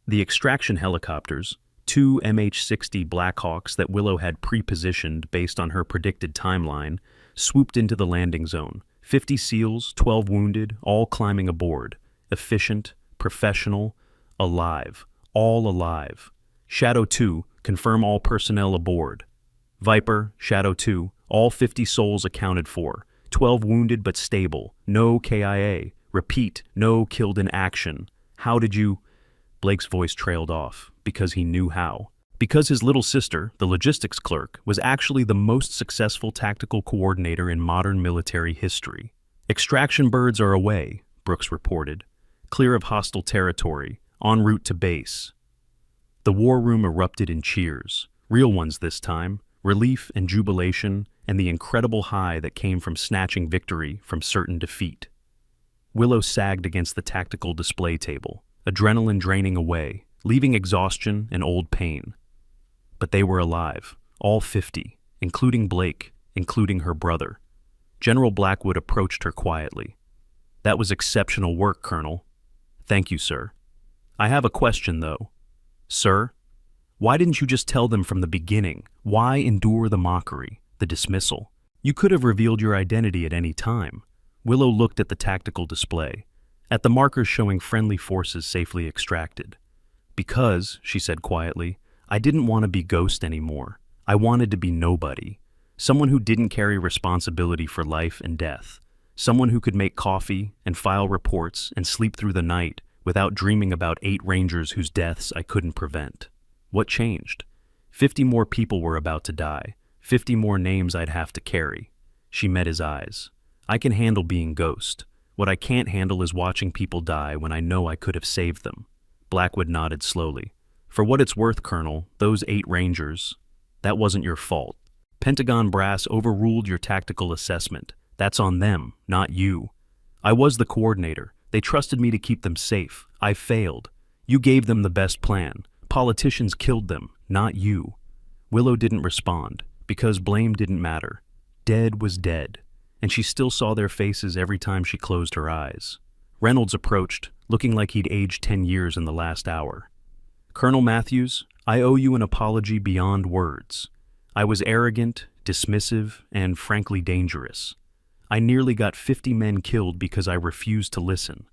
The extraction helicopters, two MH-60 Blackhawks that Willow had pre-positioned based on her predicted timeline, swooped into the landing zone. 50 SEALs, 12 wounded, all climbing aboard. Efficient, professional, alive. All alive. Shadow 2, confirm all personnel aboard. Viper, Shadow 2, all 50 souls accounted for. 12 wounded but stable. No KIA. Repeat, no killed in action. How did you... Blake's voice trailed off, because he knew how. Because his little sister, the logistics clerk, was actually the most successful tactical coordinator in modern military history. Extraction birds are away, Brooks reported. Clear of hostile territory, en route to base. The war room erupted in cheers, real ones this time, relief and jubilation, and the incredible high that came from snatching victory from certain defeat. Willow sagged against the tactical display table, adrenaline draining away, leaving exhaustion and old pain. But they were alive, all 50, including Blake, including her brother. General Blackwood approached her quietly. That was exceptional work, Colonel. Thank you, sir. I have a question, though. Sir? Why didn't you just tell them from the beginning? Why endure the mockery, the dismissal? You could have revealed your identity at any time. Willow looked at the tactical display, at the markers showing friendly forces safely extracted. Because, she said quietly, I didn't want to be Ghost anymore. I wanted to be nobody. Someone who didn't carry responsibility for life and death. Someone who could make coffee and file reports and sleep through the night without dreaming about 8 Rangers whose deaths I couldn't prevent. What changed? 50 more people were about to die. 50 more names I'd have to carry. She met his eyes. I can handle being Ghost. What I can't handle is watching people die when I know I could have saved them. Blackwood nodded slowly. For what it's worth, Colonel, those 8 Rangers, that wasn't your fault. Pentagon brass overruled your tactical assessment. That's on them, not you. I was the coordinator. They trusted me to keep them safe. I failed. You gave them the best plan. Politicians killed them, not you. Willow didn't respond, because blame didn't matter. Dead was dead, and she still saw their faces every time she closed her eyes. Reynolds approached, looking like he'd aged 10 years in the last hour. Colonel Matthews, I owe you an apology beyond words. I was arrogant, dismissive, and frankly dangerous. I nearly got 50 men killed because I refused to listen.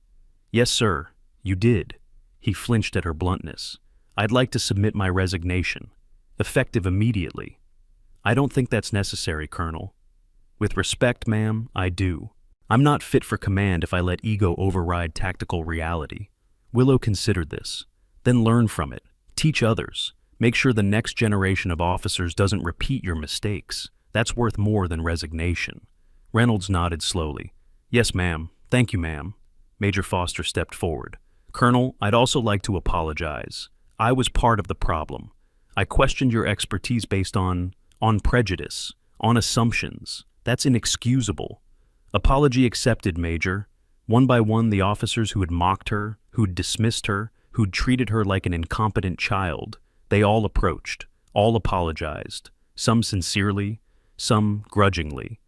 Yes, sir, you did. He flinched at her bluntness. I'd like to submit my resignation, effective immediately. I don't think that's necessary, Colonel. With respect, ma'am, I do. I'm not fit for command if I let ego override tactical reality. Willow considered this. Then learn from it. Teach others. Make sure the next generation of officers doesn't repeat your mistakes. That's worth more than resignation. Reynolds nodded slowly. Yes, ma'am. Thank you, ma'am. Major Foster stepped forward. Colonel, I'd also like to apologize. I was part of the problem. I questioned your expertise based on prejudice, on assumptions. That's inexcusable. Apology accepted, Major. One by one, the officers who had mocked her, who'd dismissed her, who'd treated her like an incompetent child, they all approached, all apologized, some sincerely, some grudgingly,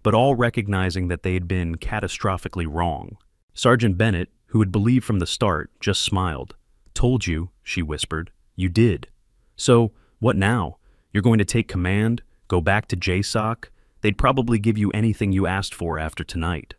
but all recognizing that they had been catastrophically wrong. Sergeant Bennett, who had believed from the start, just smiled. Told you, she whispered. You did. So, what now? You're going to take command? Go back to JSOC? They'd probably give you anything you asked for after tonight.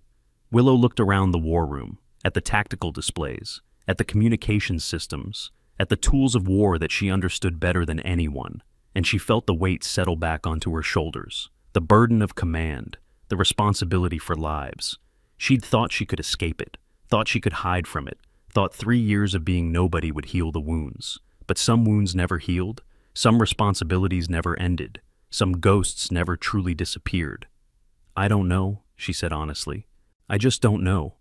Willow looked around the war room, at the tactical displays, at the communications systems, at the tools of war that she understood better than anyone, and she felt the weight settle back onto her shoulders, the burden of command, the responsibility for lives. She'd thought she could escape it, thought she could hide from it, thought 3 years of being nobody would heal the wounds. But some wounds never healed, some responsibilities never ended, some ghosts never truly disappeared. I don't know, she said honestly. I just don't know.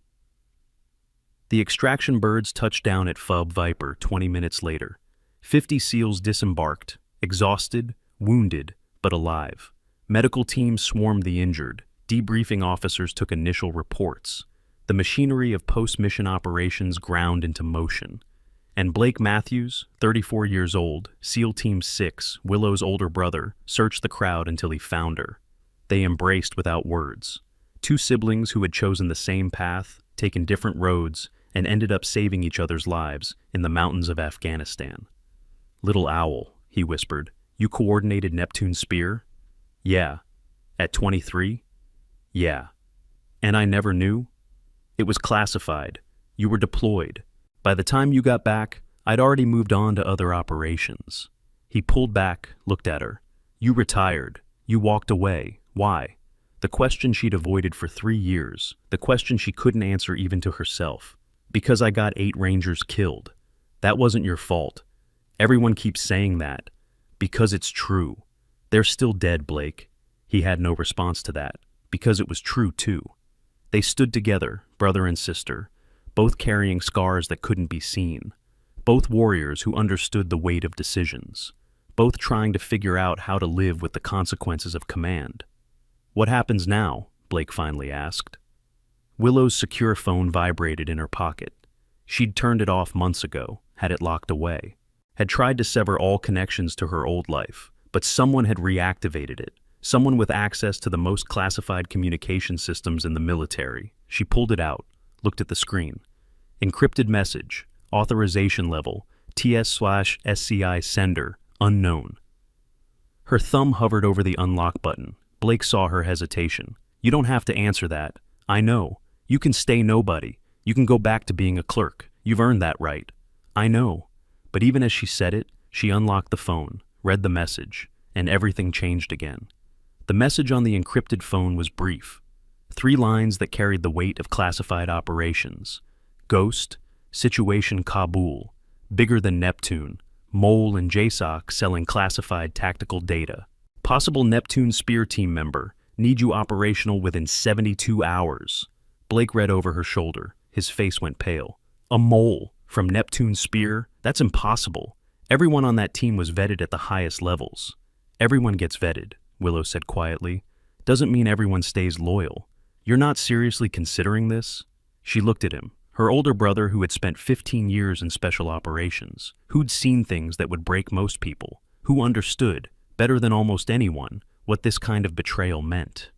The extraction birds touched down at FUB Viper 20 minutes later. 50 SEALs disembarked, exhausted, wounded, but alive. Medical teams swarmed the injured, Debriefing officers took initial reports. The machinery of post-mission operations ground into motion. And Blake Matthews, 34 years old, SEAL Team 6, Willow's older brother, searched the crowd until he found her. They embraced without words. Two siblings who had chosen the same path, taken different roads, and ended up saving each other's lives in the mountains of Afghanistan. "Little owl," he whispered, "you coordinated Neptune's spear?" "Yeah." "At 23? "Yeah." "And I never knew?" "It was classified. You were deployed. By the time you got back, I'd already moved on to other operations." He pulled back, looked at her. "You retired. You walked away. Why?" The question she'd avoided for 3 years, the question she couldn't answer even to herself. "Because I got 8 Rangers killed. That wasn't your fault. Everyone keeps saying that. Because it's true. They're still dead, Blake." He had no response to that, because it was true too. They stood together, brother and sister, both carrying scars that couldn't be seen, both warriors who understood the weight of decisions, both trying to figure out how to live with the consequences of command. "What happens now?" Blake finally asked. Willow's secure phone vibrated in her pocket. She'd turned it off months ago, had it locked away, had tried to sever all connections to her old life, but someone had reactivated it, someone with access to the most classified communication systems in the military. She pulled it out, looked at the screen. Encrypted message, authorization level, TS/SCI sender, unknown. Her thumb hovered over the unlock button. Blake saw her hesitation. "You don't have to answer that. I know. You can stay nobody. You can go back to being a clerk. You've earned that right." "I know." But even as she said it, she unlocked the phone, read the message, and everything changed again. The message on the encrypted phone was brief. 3 lines that carried the weight of classified operations. Ghost, situation Kabul, bigger than Neptune, Mole and JSOC selling classified tactical data. Possible Neptune Spear team member, need you operational within 72 hours. Blake read over her shoulder. His face went pale. A mole from Neptune Spear? That's impossible. Everyone on that team was vetted at the highest levels. "Everyone gets vetted," Willow said quietly. "Doesn't mean everyone stays loyal. You're not seriously considering this?" She looked at him, her older brother who had spent 15 years in special operations, who'd seen things that would break most people, who understood, better than almost anyone, what this kind of betrayal meant.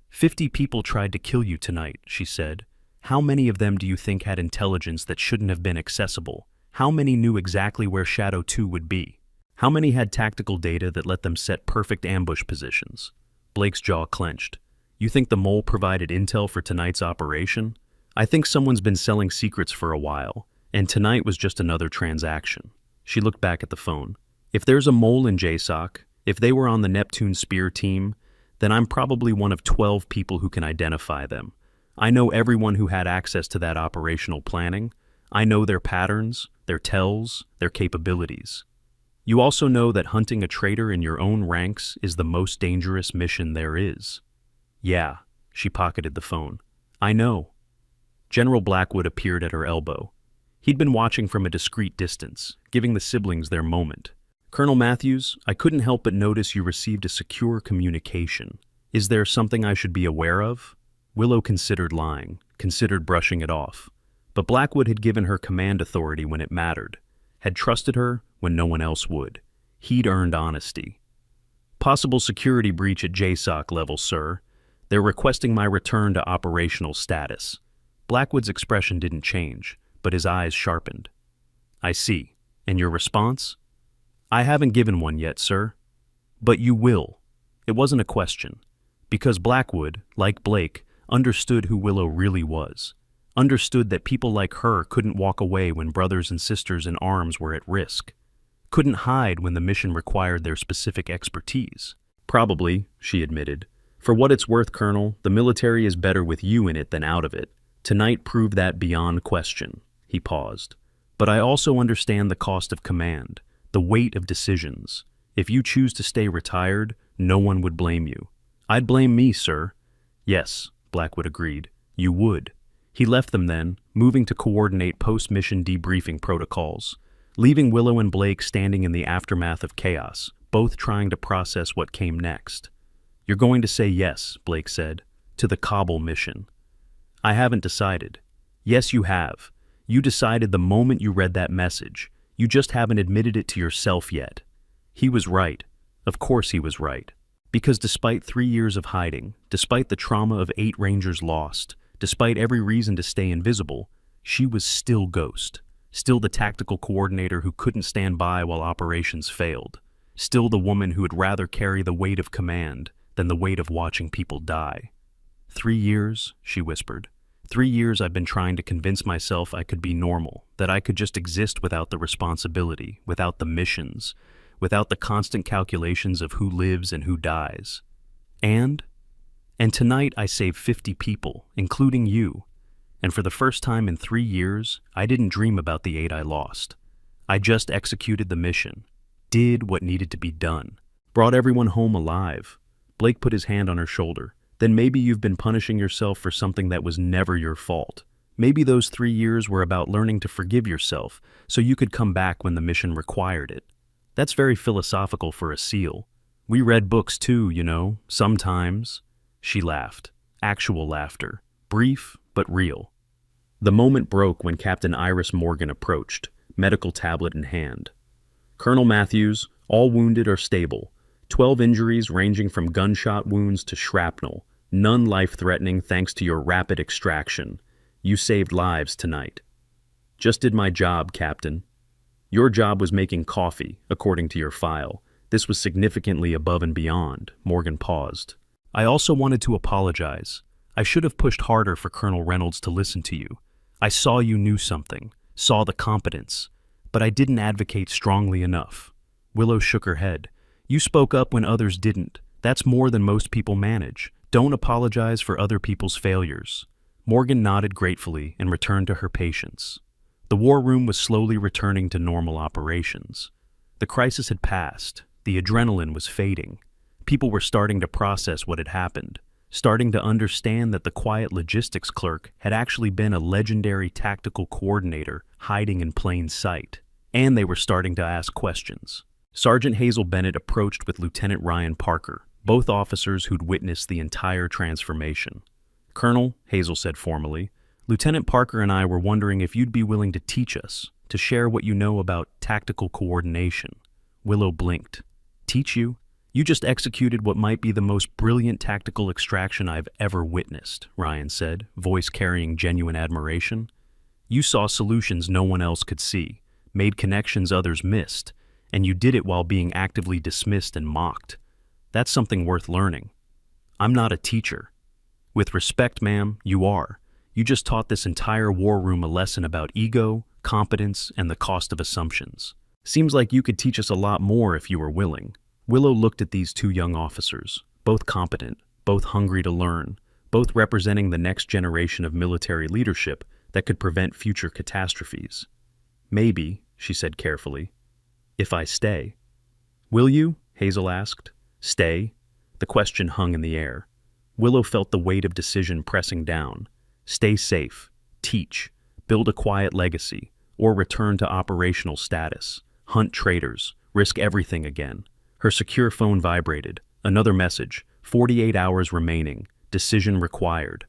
50 people tried to kill you tonight," she said. "How many of them do you think had intelligence that shouldn't have been accessible? How many knew exactly where Shadow 2 would be? How many had tactical data that let them set perfect ambush positions?" Blake's jaw clenched. "You think the mole provided intel for tonight's operation?" "I think someone's been selling secrets for a while, and tonight was just another transaction." She looked back at the phone. "If there's a mole in JSOC, if they were on the Neptune Spear team, then I'm probably one of 12 people who can identify them. I know everyone who had access to that operational planning. I know their patterns, their tells, their capabilities. You also know that hunting a traitor in your own ranks is the most dangerous mission there is." "Yeah," she pocketed the phone. "I know." General Blackwood appeared at her elbow. He'd been watching from a discreet distance, giving the siblings their moment. "Colonel Matthews, I couldn't help but notice you received a secure communication. Is there something I should be aware of?" Willow considered lying, considered brushing it off. But Blackwood had given her command authority when it mattered, had trusted her when no one else would. He'd earned honesty. "Possible security breach at JSOC level, sir. They're requesting my return to operational status." Blackwood's expression didn't change, but his eyes sharpened. "I see. And your response?" "I haven't given one yet, sir." "But you will." It wasn't a question. Because Blackwood, like Blake, understood who Willow really was. Understood that people like her couldn't walk away when brothers and sisters in arms were at risk. Couldn't hide when the mission required their specific expertise. "Probably," she admitted. "For what it's worth, Colonel, the military is better with you in it than out of it. Tonight proved that beyond question." He paused. "But I also understand the cost of command, the weight of decisions. If you choose to stay retired, no one would blame you." "I'd blame me, sir." "Yes," Blackwood agreed. "You would." He left them then, moving to coordinate post-mission debriefing protocols, leaving Willow and Blake standing in the aftermath of chaos, both trying to process what came next. "You're going to say yes," Blake said. To the Kabul mission. I haven't decided. Yes, you have. You decided the moment you read that message. You just haven't admitted it to yourself yet. He was right. Of course he was right. Because despite 3 years of hiding, despite the trauma of 8 Rangers lost, despite every reason to stay invisible, she was still Ghost. Still the tactical coordinator who couldn't stand by while operations failed. Still the woman who would rather carry the weight of command than the weight of watching people die. 3 years, she whispered. 3 years I've been trying to convince myself I could be normal, that I could just exist without the responsibility, without the missions, without the constant calculations of who lives and who dies. And tonight I saved 50 people, including you. And for the first time in 3 years, I didn't dream about the 8 I lost. I just executed the mission, did what needed to be done, brought everyone home alive. Blake put his hand on her shoulder. Then maybe you've been punishing yourself for something that was never your fault. Maybe those 3 years were about learning to forgive yourself so you could come back when the mission required it. That's very philosophical for a SEAL. We read books too, you know, sometimes. She laughed. Actual laughter. Brief, but real. The moment broke when Captain Iris Morgan approached, medical tablet in hand. Colonel Matthews, all wounded or stable. 12 injuries ranging from gunshot wounds to shrapnel. None life-threatening thanks to your rapid extraction. You saved lives tonight. Just did my job, Captain. Your job was making coffee, according to your file. This was significantly above and beyond. Morgan paused. I also wanted to apologize. I should have pushed harder for Colonel Reynolds to listen to you. I saw you knew something, saw the competence, but I didn't advocate strongly enough. Willow shook her head. You spoke up when others didn't. That's more than most people manage. Don't apologize for other people's failures. Morgan nodded gratefully and returned to her patients. The war room was slowly returning to normal operations. The crisis had passed. The adrenaline was fading. People were starting to process what had happened, starting to understand that the quiet logistics clerk had actually been a legendary tactical coordinator hiding in plain sight. And they were starting to ask questions. Sergeant Hazel Bennett approached with Lieutenant Ryan Parker, both officers who'd witnessed the entire transformation. Colonel, Hazel said formally, Lieutenant Parker and I were wondering if you'd be willing to teach us, to share what you know about tactical coordination. Willow blinked. Teach you? You just executed what might be the most brilliant tactical extraction I've ever witnessed, Ryan said, voice carrying genuine admiration. You saw solutions no one else could see, made connections others missed, and you did it while being actively dismissed and mocked. That's something worth learning. I'm not a teacher. With respect, ma'am, you are. You just taught this entire war room a lesson about ego, competence, and the cost of assumptions. Seems like you could teach us a lot more if you were willing. Willow looked at these 2 young officers, both competent, both hungry to learn, both representing the next generation of military leadership that could prevent future catastrophes. Maybe, she said carefully, if I stay. Will you? Hazel asked. Stay? The question hung in the air. Willow felt the weight of decision pressing down. Stay safe, teach, build a quiet legacy, or return to operational status, hunt traitors, risk everything again. Her secure phone vibrated. Another message, 48 hours remaining, decision required.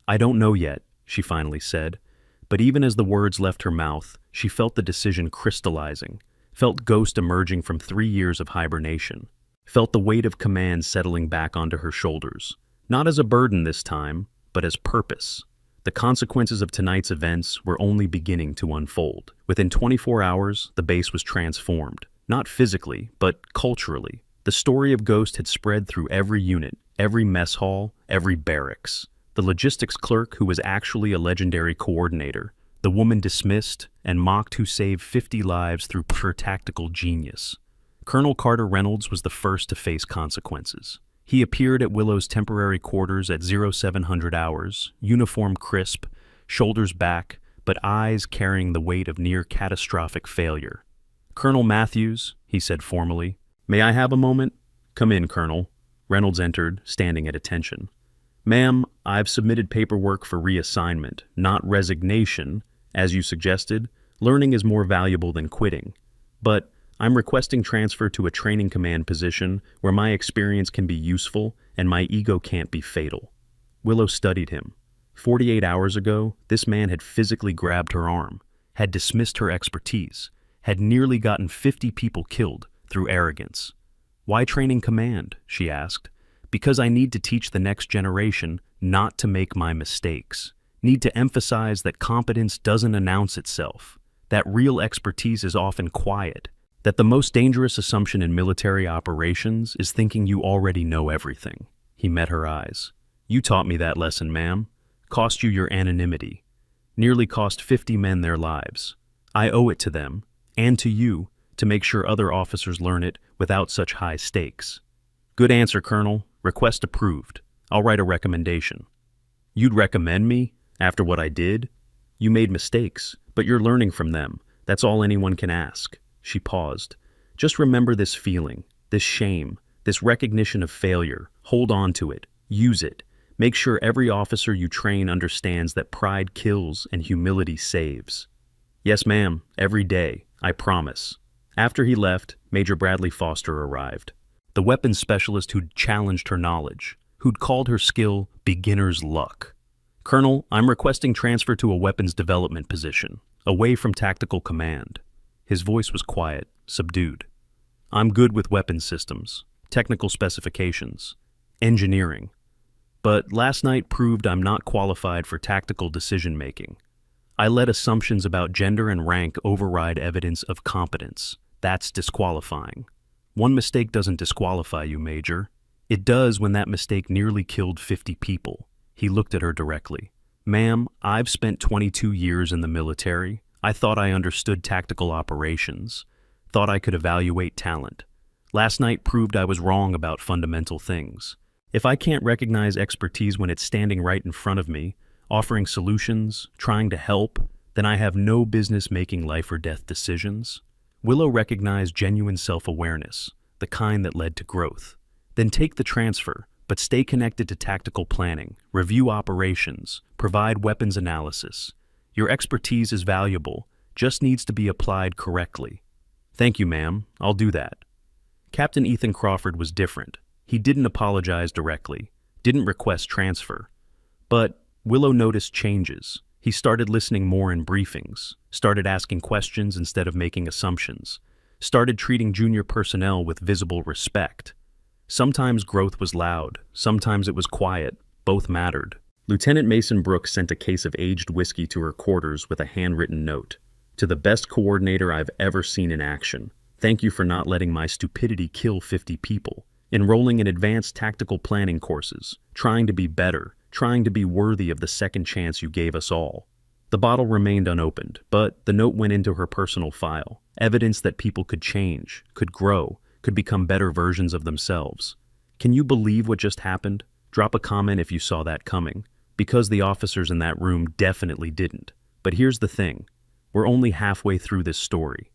I don't know yet, she finally said, but even as the words left her mouth, she felt the decision crystallizing, felt Ghost emerging from 3 years of hibernation, felt the weight of command settling back onto her shoulders, not as a burden this time, but as purpose. The consequences of tonight's events were only beginning to unfold. Within 24 hours, the base was transformed. Not physically, but culturally. The story of Ghost had spread through every unit, every mess hall, every barracks. The logistics clerk who was actually a legendary coordinator, the woman dismissed and mocked who saved 50 lives through pure tactical genius. Colonel Carter Reynolds was the first to face consequences. He appeared at Willow's temporary quarters at 0700 hours, uniform crisp, shoulders back, but eyes carrying the weight of near-catastrophic failure. Colonel Matthews, he said formally, may I have a moment? Come in, Colonel. Reynolds entered, standing at attention. Ma'am, I've submitted paperwork for reassignment, not resignation. As you suggested, learning is more valuable than quitting. But I'm requesting transfer to a training command position where my experience can be useful and my ego can't be fatal. Willow studied him. 48 hours ago, this man had physically grabbed her arm, had dismissed her expertise, had nearly gotten 50 people killed through arrogance. "Why training command?" she asked. "Because I need to teach the next generation not to make my mistakes. Need to emphasize that competence doesn't announce itself, that real expertise is often quiet, that the most dangerous assumption in military operations is thinking you already know everything." He met her eyes. "You taught me that lesson, ma'am. Cost you your anonymity. Nearly cost 50 men their lives. I owe it to them, and to you, to make sure other officers learn it without such high stakes." "Good answer, Colonel. Request approved. I'll write a recommendation." "You'd recommend me? After what I did?" "You made mistakes, but you're learning from them. That's all anyone can ask." She paused. "Just remember this feeling, this shame, this recognition of failure. Hold on to it. Use it. Make sure every officer you train understands that pride kills and humility saves." "Yes, ma'am. Every day. I promise." After he left, Major Bradley Foster arrived. The weapons specialist who'd challenged her knowledge, who'd called her skill beginner's luck. "Colonel, I'm requesting transfer to a weapons development position, away from tactical command." His voice was quiet, subdued. "I'm good with weapons systems, technical specifications, engineering. But last night proved I'm not qualified for tactical decision-making. I let assumptions about gender and rank override evidence of competence. That's disqualifying. One mistake doesn't disqualify you, Major. It does when that mistake nearly killed 50 people." He looked at her directly. "Ma'am, I've spent 22 years in the military. I thought I understood tactical operations. Thought I could evaluate talent. Last night proved I was wrong about fundamental things. If I can't recognize expertise when it's standing right in front of me, offering solutions, trying to help, then I have no business making life or death decisions." Willow recognized genuine self-awareness, the kind that led to growth. "Then take the transfer, but stay connected to tactical planning, review operations, provide weapons analysis. Your expertise is valuable, just needs to be applied correctly." "Thank you, ma'am. I'll do that." Captain Ethan Crawford was different. He didn't apologize directly, didn't request transfer. But Willow noticed changes. He started listening more in briefings, started asking questions instead of making assumptions, started treating junior personnel with visible respect. Sometimes growth was loud, sometimes it was quiet, both mattered. Lieutenant Mason Brooks sent a case of aged whiskey to her quarters with a handwritten note. "To the best coordinator I've ever seen in action, thank you for not letting my stupidity kill 50 people. Enrolling in advanced tactical planning courses, trying to be better, trying to be worthy of the second chance you gave us all." The bottle remained unopened, but the note went into her personal file, evidence that people could change, could grow, could become better versions of themselves. Can you believe what just happened? Drop a comment if you saw that coming, because the officers in that room definitely didn't. But here's the thing, we're only halfway through this story.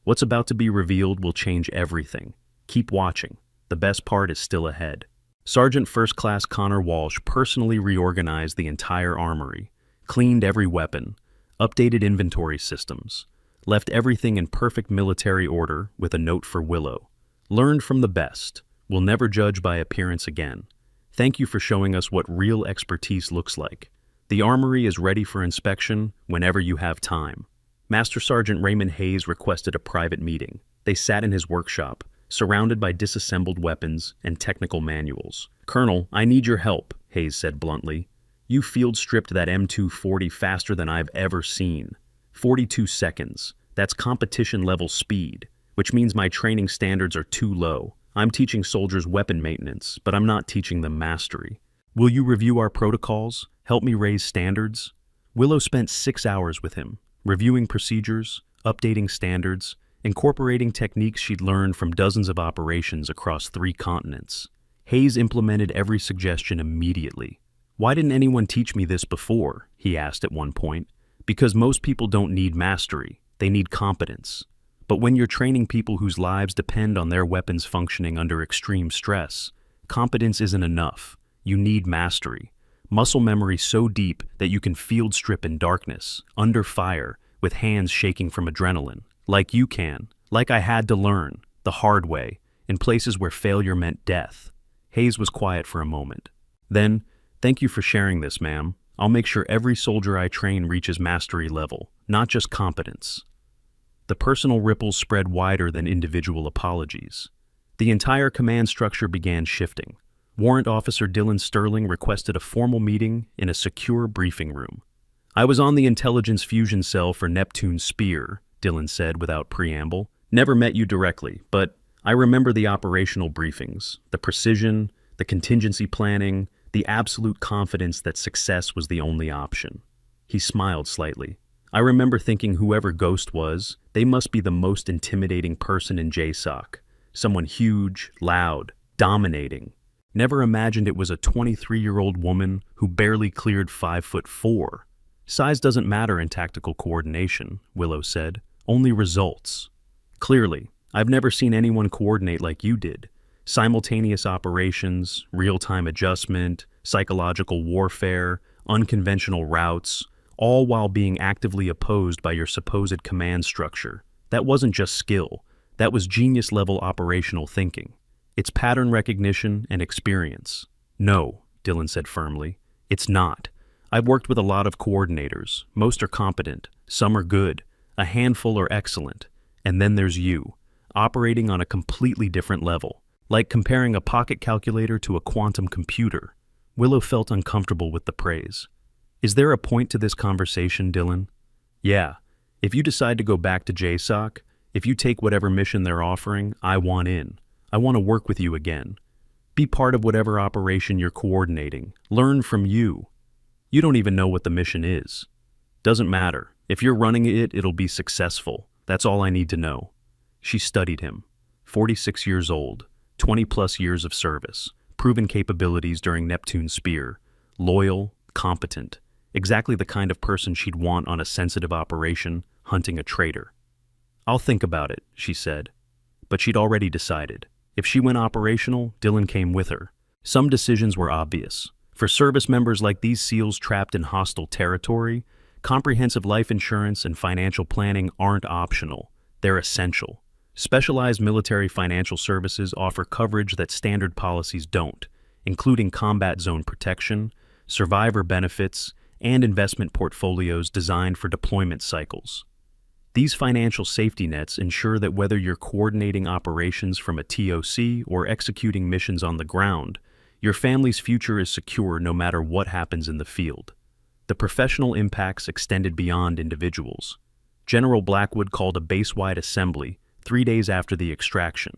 What's about to be revealed will change everything. Keep watching. The best part is still ahead. Sergeant First Class Connor Walsh personally reorganized the entire armory, cleaned every weapon, updated inventory systems, left everything in perfect military order with a note for Willow. "Learned from the best. We'll never judge by appearance again. Thank you for showing us what real expertise looks like. The armory is ready for inspection whenever you have time." Master Sergeant Raymond Hayes requested a private meeting. They sat in his workshop, surrounded by disassembled weapons and technical manuals. "Colonel, I need your help," Hayes said bluntly. "You field-stripped that M240 faster than I've ever seen. 42 seconds. That's competition-level speed, which means my training standards are too low. I'm teaching soldiers weapon maintenance, but I'm not teaching them mastery. Will you review our protocols? Help me raise standards?" Willow spent 6 hours with him, reviewing procedures, updating standards, incorporating techniques she'd learned from dozens of operations across 3 continents. Hayes implemented every suggestion immediately. "Why didn't anyone teach me this before?" he asked at one point. "Because most people don't need mastery, they need competence. But when you're training people whose lives depend on their weapons functioning under extreme stress, competence isn't enough. You need mastery. Muscle memory so deep that you can field strip in darkness, under fire, with hands shaking from adrenaline. Like you can, like I had to learn, the hard way, in places where failure meant death." Hayes was quiet for a moment. Then Thank you for sharing this, ma'am. I'll make sure every soldier I train reaches mastery level, not just competence. The personal ripples spread wider than individual apologies. The entire command structure began shifting. Warrant Officer Dylan Sterling requested a formal meeting in a secure briefing room. I was on the intelligence fusion cell for Neptune's Spear, Dylan said without preamble. Never met you directly, but I remember the operational briefings, the precision, the contingency planning, the absolute confidence that success was the only option. He smiled slightly. I remember thinking whoever Ghost was, they must be the most intimidating person in JSOC. Someone huge, loud, dominating. Never imagined it was a 23-year-old woman who barely cleared 5'4". Size doesn't matter in tactical coordination, Willow said. Only results. Clearly, I've never seen anyone coordinate like you did. Simultaneous operations, real-time adjustment, psychological warfare, unconventional routes, all while being actively opposed by your supposed command structure. That wasn't just skill. That was genius-level operational thinking. It's pattern recognition and experience. No, Dylan said firmly. It's not. I've worked with a lot of coordinators. Most are competent. Some are good. A handful are excellent. And then there's you, operating on a completely different level. Like comparing a pocket calculator to a quantum computer. Willow felt uncomfortable with the praise. Is there a point to this conversation, Dylan? Yeah. If you decide to go back to JSOC, if you take whatever mission they're offering, I want in. I want to work with you again. Be part of whatever operation you're coordinating. Learn from you. You don't even know what the mission is. Doesn't matter. If you're running it, it'll be successful. That's all I need to know. She studied him. 46 years old, 20-plus years of service, proven capabilities during Neptune's Spear, loyal, competent, exactly the kind of person she'd want on a sensitive operation hunting a traitor. I'll think about it, she said. But she'd already decided. If she went operational, Dylan came with her. Some decisions were obvious. For service members like these SEALs trapped in hostile territory, comprehensive life insurance and financial planning aren't optional. They're essential. Specialized military financial services offer coverage that standard policies don't, including combat zone protection, survivor benefits, and investment portfolios designed for deployment cycles. These financial safety nets ensure that whether you're coordinating operations from a TOC or executing missions on the ground, your family's future is secure no matter what happens in the field. The professional impacts extended beyond individuals. General Blackwood called a base-wide assembly 3 days after the extraction.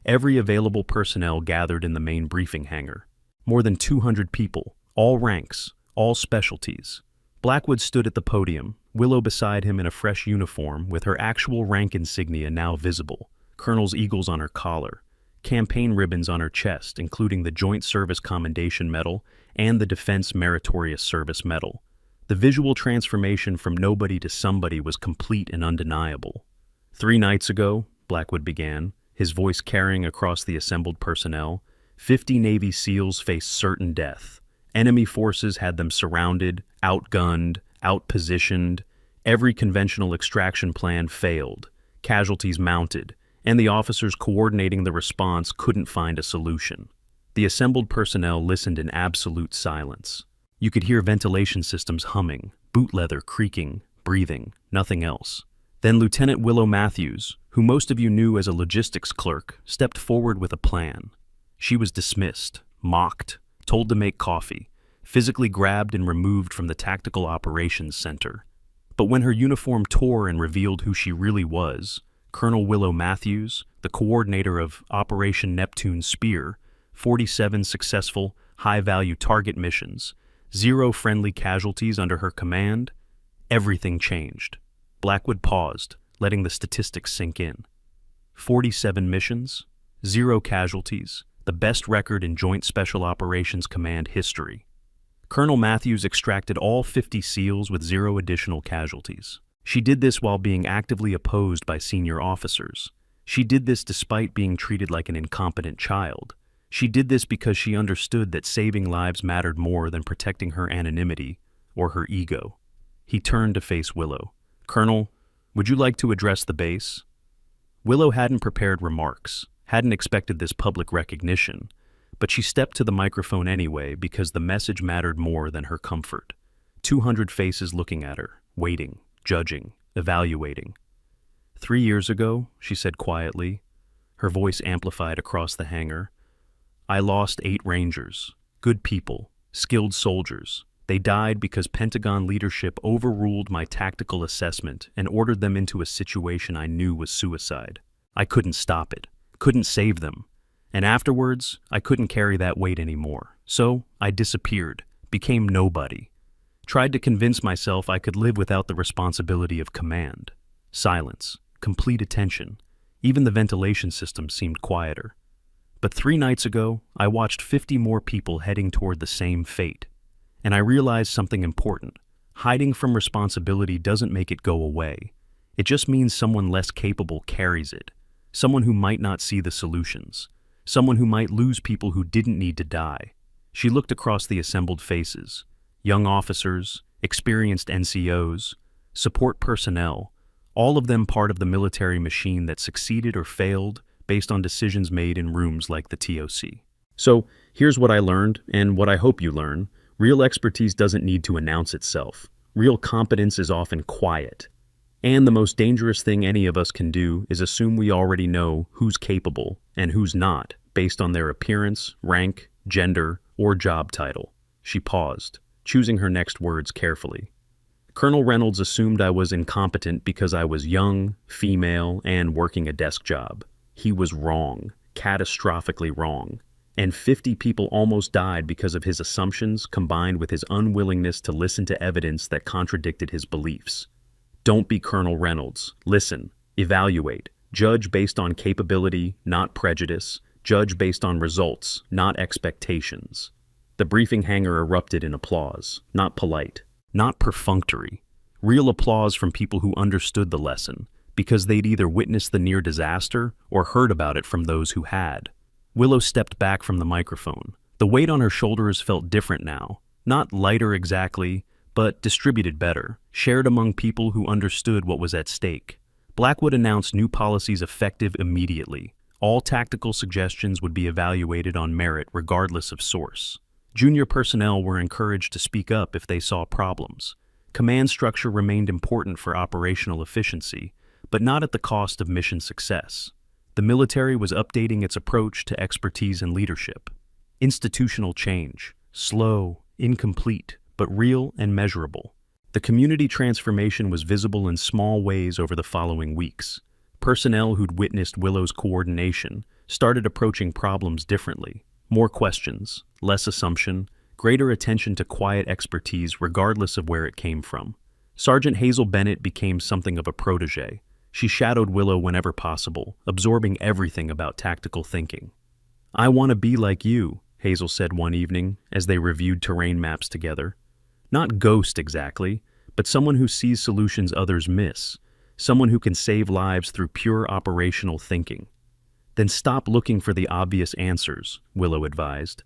Every available personnel gathered in the main briefing hangar. More than 200 people, all ranks, all specialties. Blackwood stood at the podium, Willow beside him in a fresh uniform with her actual rank insignia now visible, Colonel's eagles on her collar, campaign ribbons on her chest, including the Joint Service Commendation Medal and the Defense Meritorious Service Medal. The visual transformation from nobody to somebody was complete and undeniable. 3 nights ago, Blackwood began, his voice carrying across the assembled personnel, 50 Navy SEALs faced certain death. Enemy forces had them surrounded, outgunned, outpositioned. Every conventional extraction plan failed, casualties mounted, and the officers coordinating the response couldn't find a solution. The assembled personnel listened in absolute silence. You could hear ventilation systems humming, boot leather creaking, breathing, nothing else. Then Lieutenant Willow Matthews, who most of you knew as a logistics clerk, stepped forward with a plan. She was dismissed, mocked, told to make coffee, physically grabbed and removed from the Tactical Operations Center. But when her uniform tore and revealed who she really was, Colonel Willow Matthews, the coordinator of Operation Neptune's Spear, 47 successful, high-value target missions, 0 friendly casualties under her command, everything changed. Blackwood paused, letting the statistics sink in. 47 missions, 0 casualties, the best record in Joint Special Operations Command history. Colonel Matthews extracted all 50 SEALs with 0 additional casualties. She did this while being actively opposed by senior officers. She did this despite being treated like an incompetent child. She did this because she understood that saving lives mattered more than protecting her anonymity or her ego. He turned to face Willow. "Colonel, would you like to address the base?" Willow hadn't prepared remarks, hadn't expected this public recognition, But she stepped to the microphone anyway because the message mattered more than her comfort. 200 faces looking at her, waiting, judging, evaluating. 3 years ago, she said quietly, her voice amplified across the hangar, I lost 8 Rangers, good people, skilled soldiers. They died because Pentagon leadership overruled my tactical assessment and ordered them into a situation I knew was suicide. I couldn't stop it, couldn't save them. And afterwards, I couldn't carry that weight anymore. So I disappeared, became nobody. Tried to convince myself I could live without the responsibility of command. Silence, complete attention. Even the ventilation system seemed quieter. But 3 nights ago, I watched 50 more people heading toward the same fate. And I realized something important. Hiding from responsibility doesn't make it go away. It just means someone less capable carries it. Someone who might not see the solutions. Someone who might lose people who didn't need to die. She looked across the assembled faces. Young officers, experienced NCOs, support personnel, all of them part of the military machine that succeeded or failed based on decisions made in rooms like the TOC. So, here's what I learned, and what I hope you learn. Real expertise doesn't need to announce itself. Real competence is often quiet. And the most dangerous thing any of us can do is assume we already know who's capable and who's not, based on their appearance, rank, gender, or job title. She paused, choosing her next words carefully. Colonel Reynolds assumed I was incompetent because I was young, female, and working a desk job. He was wrong, catastrophically wrong. And 50 people almost died because of his assumptions combined with his unwillingness to listen to evidence that contradicted his beliefs. Don't be Colonel Reynolds. Listen, evaluate, judge based on capability, not prejudice, judge based on results, not expectations. The briefing hangar erupted in applause, not polite, not perfunctory. Real applause from people who understood the lesson, because they'd either witnessed the near disaster or heard about it from those who had. Willow stepped back from the microphone. The weight on her shoulders felt different now, not lighter exactly, but distributed better, shared among people who understood what was at stake. Blackwood announced new policies effective immediately. All tactical suggestions would be evaluated on merit regardless of source. Junior personnel were encouraged to speak up if they saw problems. Command structure remained important for operational efficiency, but not at the cost of mission success. The military was updating its approach to expertise and leadership. Institutional change, slow, incomplete, but real and measurable. The community transformation was visible in small ways over the following weeks. Personnel who'd witnessed Willow's coordination started approaching problems differently. More questions, less assumption, greater attention to quiet expertise regardless of where it came from. Sergeant Hazel Bennett became something of a protege. She shadowed Willow whenever possible, absorbing everything about tactical thinking. I want to be like you, Hazel said one evening as they reviewed terrain maps together. Not Ghost exactly, but someone who sees solutions others miss, someone who can save lives through pure operational thinking. Then stop looking for the obvious answers, Willow advised.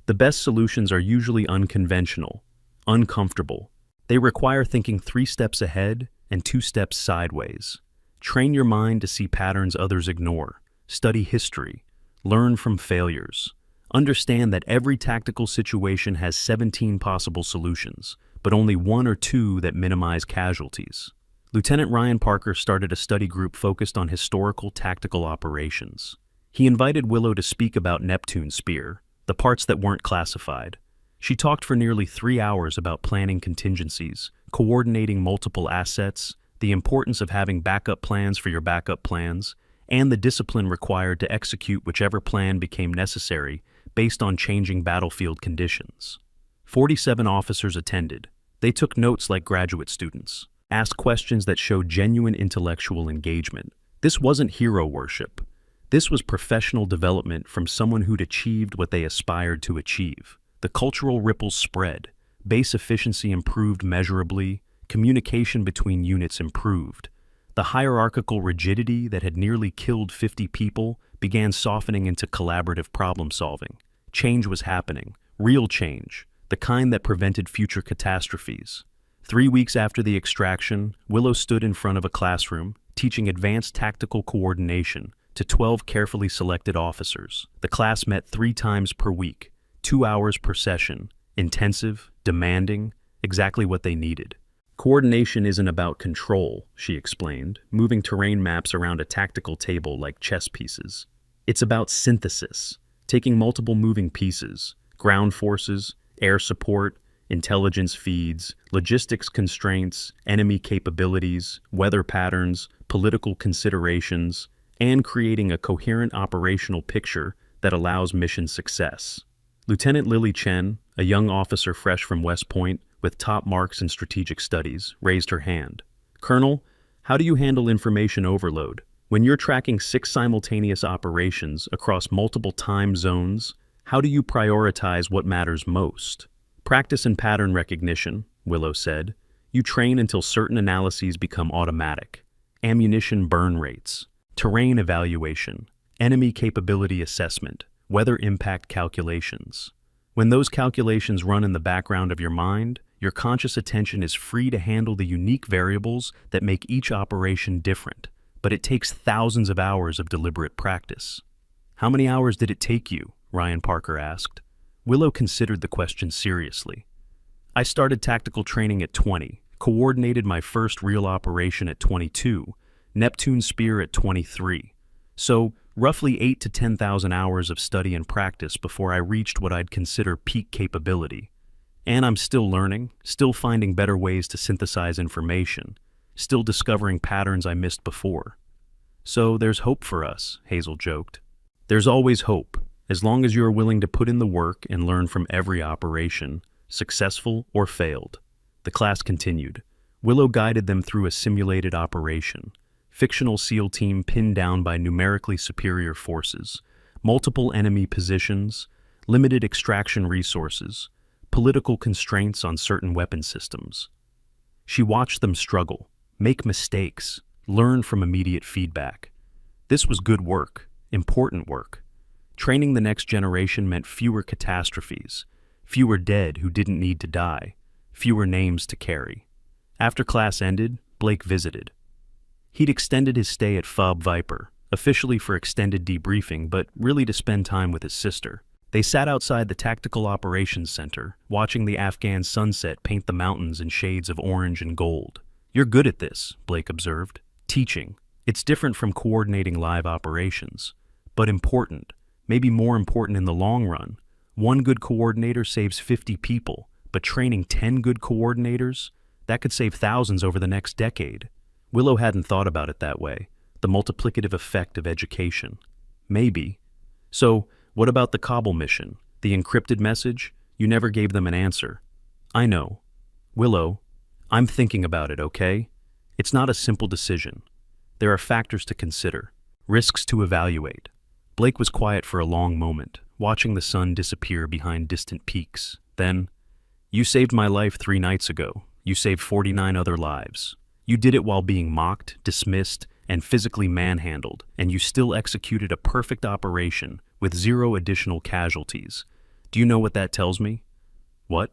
The best solutions are usually unconventional, uncomfortable. They require thinking 3 steps ahead and 2 steps sideways. Train your mind to see patterns others ignore. Study history. Learn from failures. Understand that every tactical situation has 17 possible solutions, but only 1 or 2 that minimize casualties. Lieutenant Ryan Parker started a study group focused on historical tactical operations. He invited Willow to speak about Neptune's spear, the parts that weren't classified. She talked for nearly 3 hours about planning contingencies, coordinating multiple assets, the importance of having backup plans for your backup plans, and the discipline required to execute whichever plan became necessary based on changing battlefield conditions. 47 officers attended. They took notes like graduate students, asked questions that showed genuine intellectual engagement. This wasn't hero worship. This was professional development from someone who'd achieved what they aspired to achieve. The cultural ripples spread. Base efficiency improved measurably. Communication between units improved. The hierarchical rigidity that had nearly killed 50 people began softening into collaborative problem solving. Change was happening. Real change. The kind that prevented future catastrophes. 3 weeks after the extraction, Willow stood in front of a classroom, teaching advanced tactical coordination to 12 carefully selected officers. The class met 3 times per week, 2 hours per session, intensive, demanding, exactly what they needed. Coordination isn't about control, she explained, moving terrain maps around a tactical table like chess pieces. It's about synthesis, taking multiple moving pieces, ground forces, air support, intelligence feeds, logistics constraints, enemy capabilities, weather patterns, political considerations, and creating a coherent operational picture that allows mission success. Lieutenant Lily Chen, a young officer fresh from West Point with top marks in strategic studies, raised her hand. Colonel, how do you handle information overload? When you're tracking 6 simultaneous operations across multiple time zones, how do you prioritize what matters most? Practice and pattern recognition, Willow said. You train until certain analyses become automatic. Ammunition burn rates, terrain evaluation, enemy capability assessment, weather impact calculations. When those calculations run in the background of your mind, your conscious attention is free to handle the unique variables that make each operation different, but it takes thousands of hours of deliberate practice. How many hours did it take you? Ryan Parker asked. Willow considered the question seriously. I started tactical training at 20, coordinated my first real operation at 22, Neptune Spear at 23. So, roughly 8 to 10,000 hours of study and practice before I reached what I'd consider peak capability. And I'm still learning, still finding better ways to synthesize information, still discovering patterns I missed before. So there's hope for us, Hazel joked. There's always hope, as long as you are willing to put in the work and learn from every operation, successful or failed. The class continued. Willow guided them through a simulated operation. Fictional SEAL team pinned down by numerically superior forces, multiple enemy positions, limited extraction resources, political constraints on certain weapon systems. She watched them struggle, make mistakes, learn from immediate feedback. This was good work, important work. Training the next generation meant fewer catastrophes, fewer dead who didn't need to die, fewer names to carry. After class ended, Blake visited. He'd extended his stay at Fob Viper, officially for extended debriefing, but really to spend time with his sister. They sat outside the Tactical Operations Center, watching the Afghan sunset paint the mountains in shades of orange and gold. You're good at this, Blake observed. Teaching. It's different from coordinating live operations, but important, maybe more important in the long run. One good coordinator saves 50 people, but training 10 good coordinators? That could save thousands over the next decade. Willow hadn't thought about it that way, the multiplicative effect of education. Maybe. So, what about the Kabul mission? The encrypted message? You never gave them an answer. I know. Willow, I'm thinking about it, okay? It's not a simple decision. There are factors to consider, risks to evaluate. Blake was quiet for a long moment, watching the sun disappear behind distant peaks. Then, you saved my life 3 nights ago. You saved 49 other lives. You did it while being mocked, dismissed, and physically manhandled, and you still executed a perfect operation with 0 additional casualties. Do you know what that tells me? What?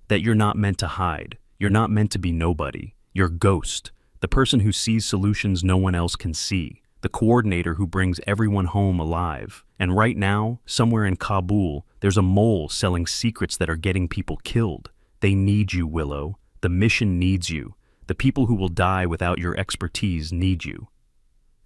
That you're not meant to hide. You're not meant to be nobody. You're Ghost, the person who sees solutions no one else can see, the coordinator who brings everyone home alive. And right now, somewhere in Kabul, there's a mole selling secrets that are getting people killed. They need you, Willow. The mission needs you. The people who will die without your expertise need you.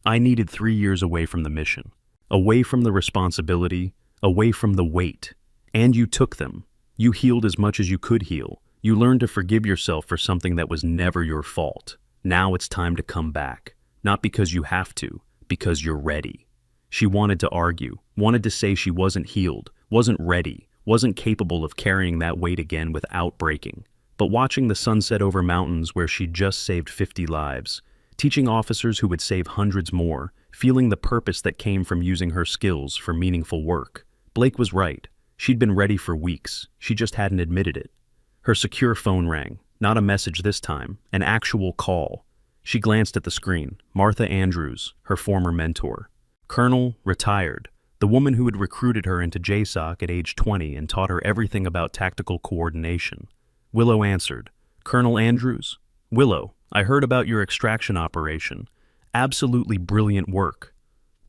I needed 3 years away from the mission, away from the responsibility, away from the weight. And you took them. You healed as much as you could heal. You learned to forgive yourself for something that was never your fault. Now it's time to come back. Not because you have to, because you're ready. She wanted to argue, wanted to say she wasn't healed, wasn't ready, wasn't capable of carrying that weight again without breaking. But watching the sunset over mountains where she'd just saved 50 lives, teaching officers who would save hundreds more, feeling the purpose that came from using her skills for meaningful work. Blake was right. She'd been ready for weeks. She just hadn't admitted it. Her secure phone rang. Not a message this time, an actual call. She glanced at the screen. Martha Andrews, her former mentor. Colonel, retired. The woman who had recruited her into JSOC at age 20 and taught her everything about tactical coordination. Willow answered. Colonel Andrews? Willow, I heard about your extraction operation. Absolutely brilliant work.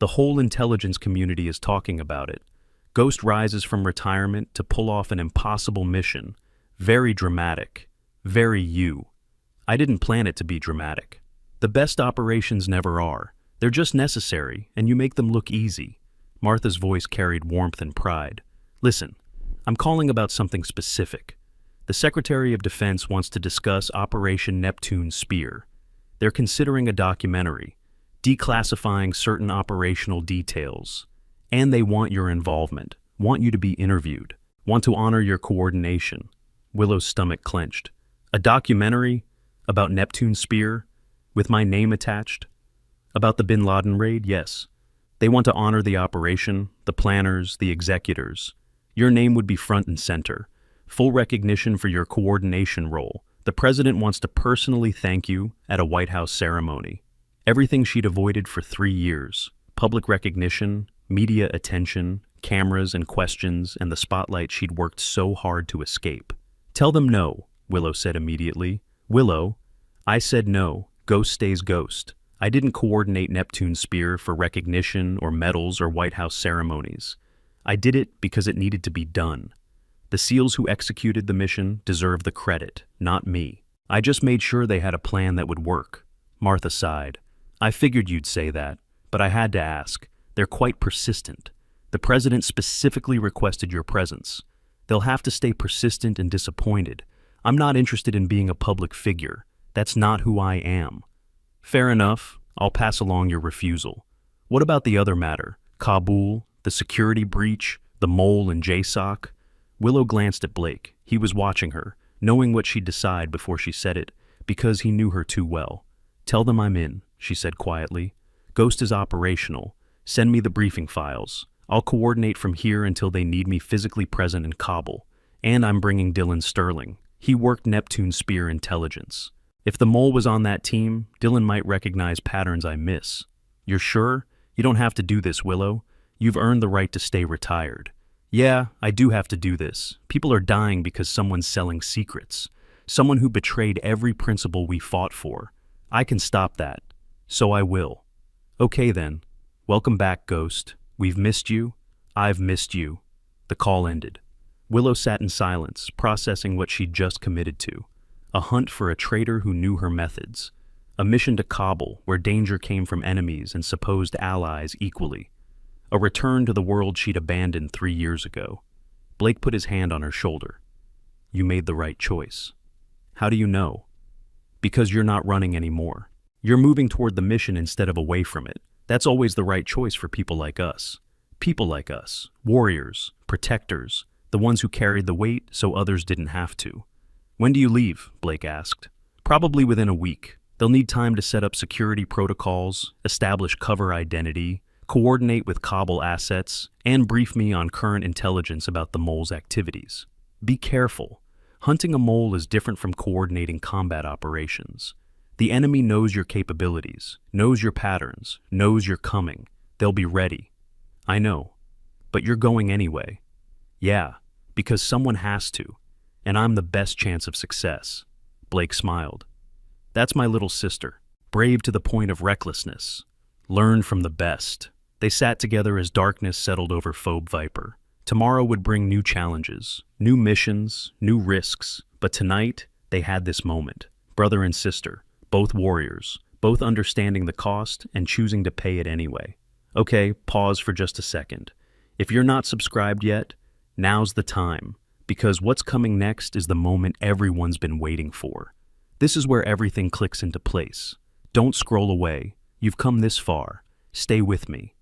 The whole intelligence community is talking about it. Ghost rises from retirement to pull off an impossible mission. Very dramatic. Very you. I didn't plan it to be dramatic. The best operations never are. They're just necessary, and you make them look easy. Martha's voice carried warmth and pride. Listen, I'm calling about something specific. The Secretary of Defense wants to discuss Operation Neptune Spear. They're considering a documentary, declassifying certain operational details. And they want your involvement, want you to be interviewed, want to honor your coordination. Willow's stomach clenched. A documentary about Neptune Spear, with my name attached? About the Bin Laden raid? Yes. They want to honor the operation, the planners, the executors. Your name would be front and center. Full recognition for your coordination role. The president wants to personally thank you at a White House ceremony. Everything she'd avoided for 3 years. Public recognition, media attention, cameras and questions, and the spotlight she'd worked so hard to escape. Tell them no, Willow said immediately. Willow, I said no. Ghost stays ghost. I didn't coordinate Neptune Spear for recognition or medals or White House ceremonies. I did it because it needed to be done. The SEALs who executed the mission deserve the credit, not me. I just made sure they had a plan that would work. Martha sighed. I figured you'd say that, but I had to ask. They're quite persistent. The president specifically requested your presence. They'll have to stay persistent and disappointed. I'm not interested in being a public figure. That's not who I am. Fair enough. I'll pass along your refusal. What about the other matter? Kabul, the security breach, the mole in JSOC? Willow glanced at Blake. He was watching her, knowing what she'd decide before she said it, because he knew her too well. Tell them I'm in, she said quietly. Ghost is operational. Send me the briefing files. I'll coordinate from here until they need me physically present in Kabul. And I'm bringing Dylan Sterling. He worked Neptune Spear intelligence. If the mole was on that team, Dylan might recognize patterns I miss. You're sure? You don't have to do this, Willow. You've earned the right to stay retired. Yeah, I do have to do this. People are dying because someone's selling secrets. Someone who betrayed every principle we fought for. I can stop that. So I will. Okay then. Welcome back, Ghost. We've missed you. I've missed you. The call ended. Willow sat in silence, processing what she'd just committed to. A hunt for a traitor who knew her methods. A mission to Kabul, where danger came from enemies and supposed allies equally. A return to the world she'd abandoned 3 years ago. Blake put his hand on her shoulder. You made the right choice. How do you know? Because you're not running anymore. You're moving toward the mission instead of away from it. That's always the right choice for people like us. People like us. Warriors. Protectors. The ones who carried the weight so others didn't have to. When do you leave? Blake asked. Probably within a week. They'll need time to set up security protocols, establish cover identity, coordinate with Kabul assets, and brief me on current intelligence about the mole's activities. Be careful. Hunting a mole is different from coordinating combat operations. The enemy knows your capabilities, knows your patterns, knows you're coming. They'll be ready. I know. But you're going anyway. Yeah, because someone has to. And I'm the best chance of success. Blake smiled. That's my little sister, brave to the point of recklessness. Learn from the best. They sat together as darkness settled over Phobe Viper. Tomorrow would bring new challenges, new missions, new risks, but tonight they had this moment. Brother and sister, both warriors, both understanding the cost and choosing to pay it anyway. Okay, pause for just a second. If you're not subscribed yet, now's the time. Because what's coming next is the moment everyone's been waiting for. This is where everything clicks into place. Don't scroll away. You've come this far. Stay with me.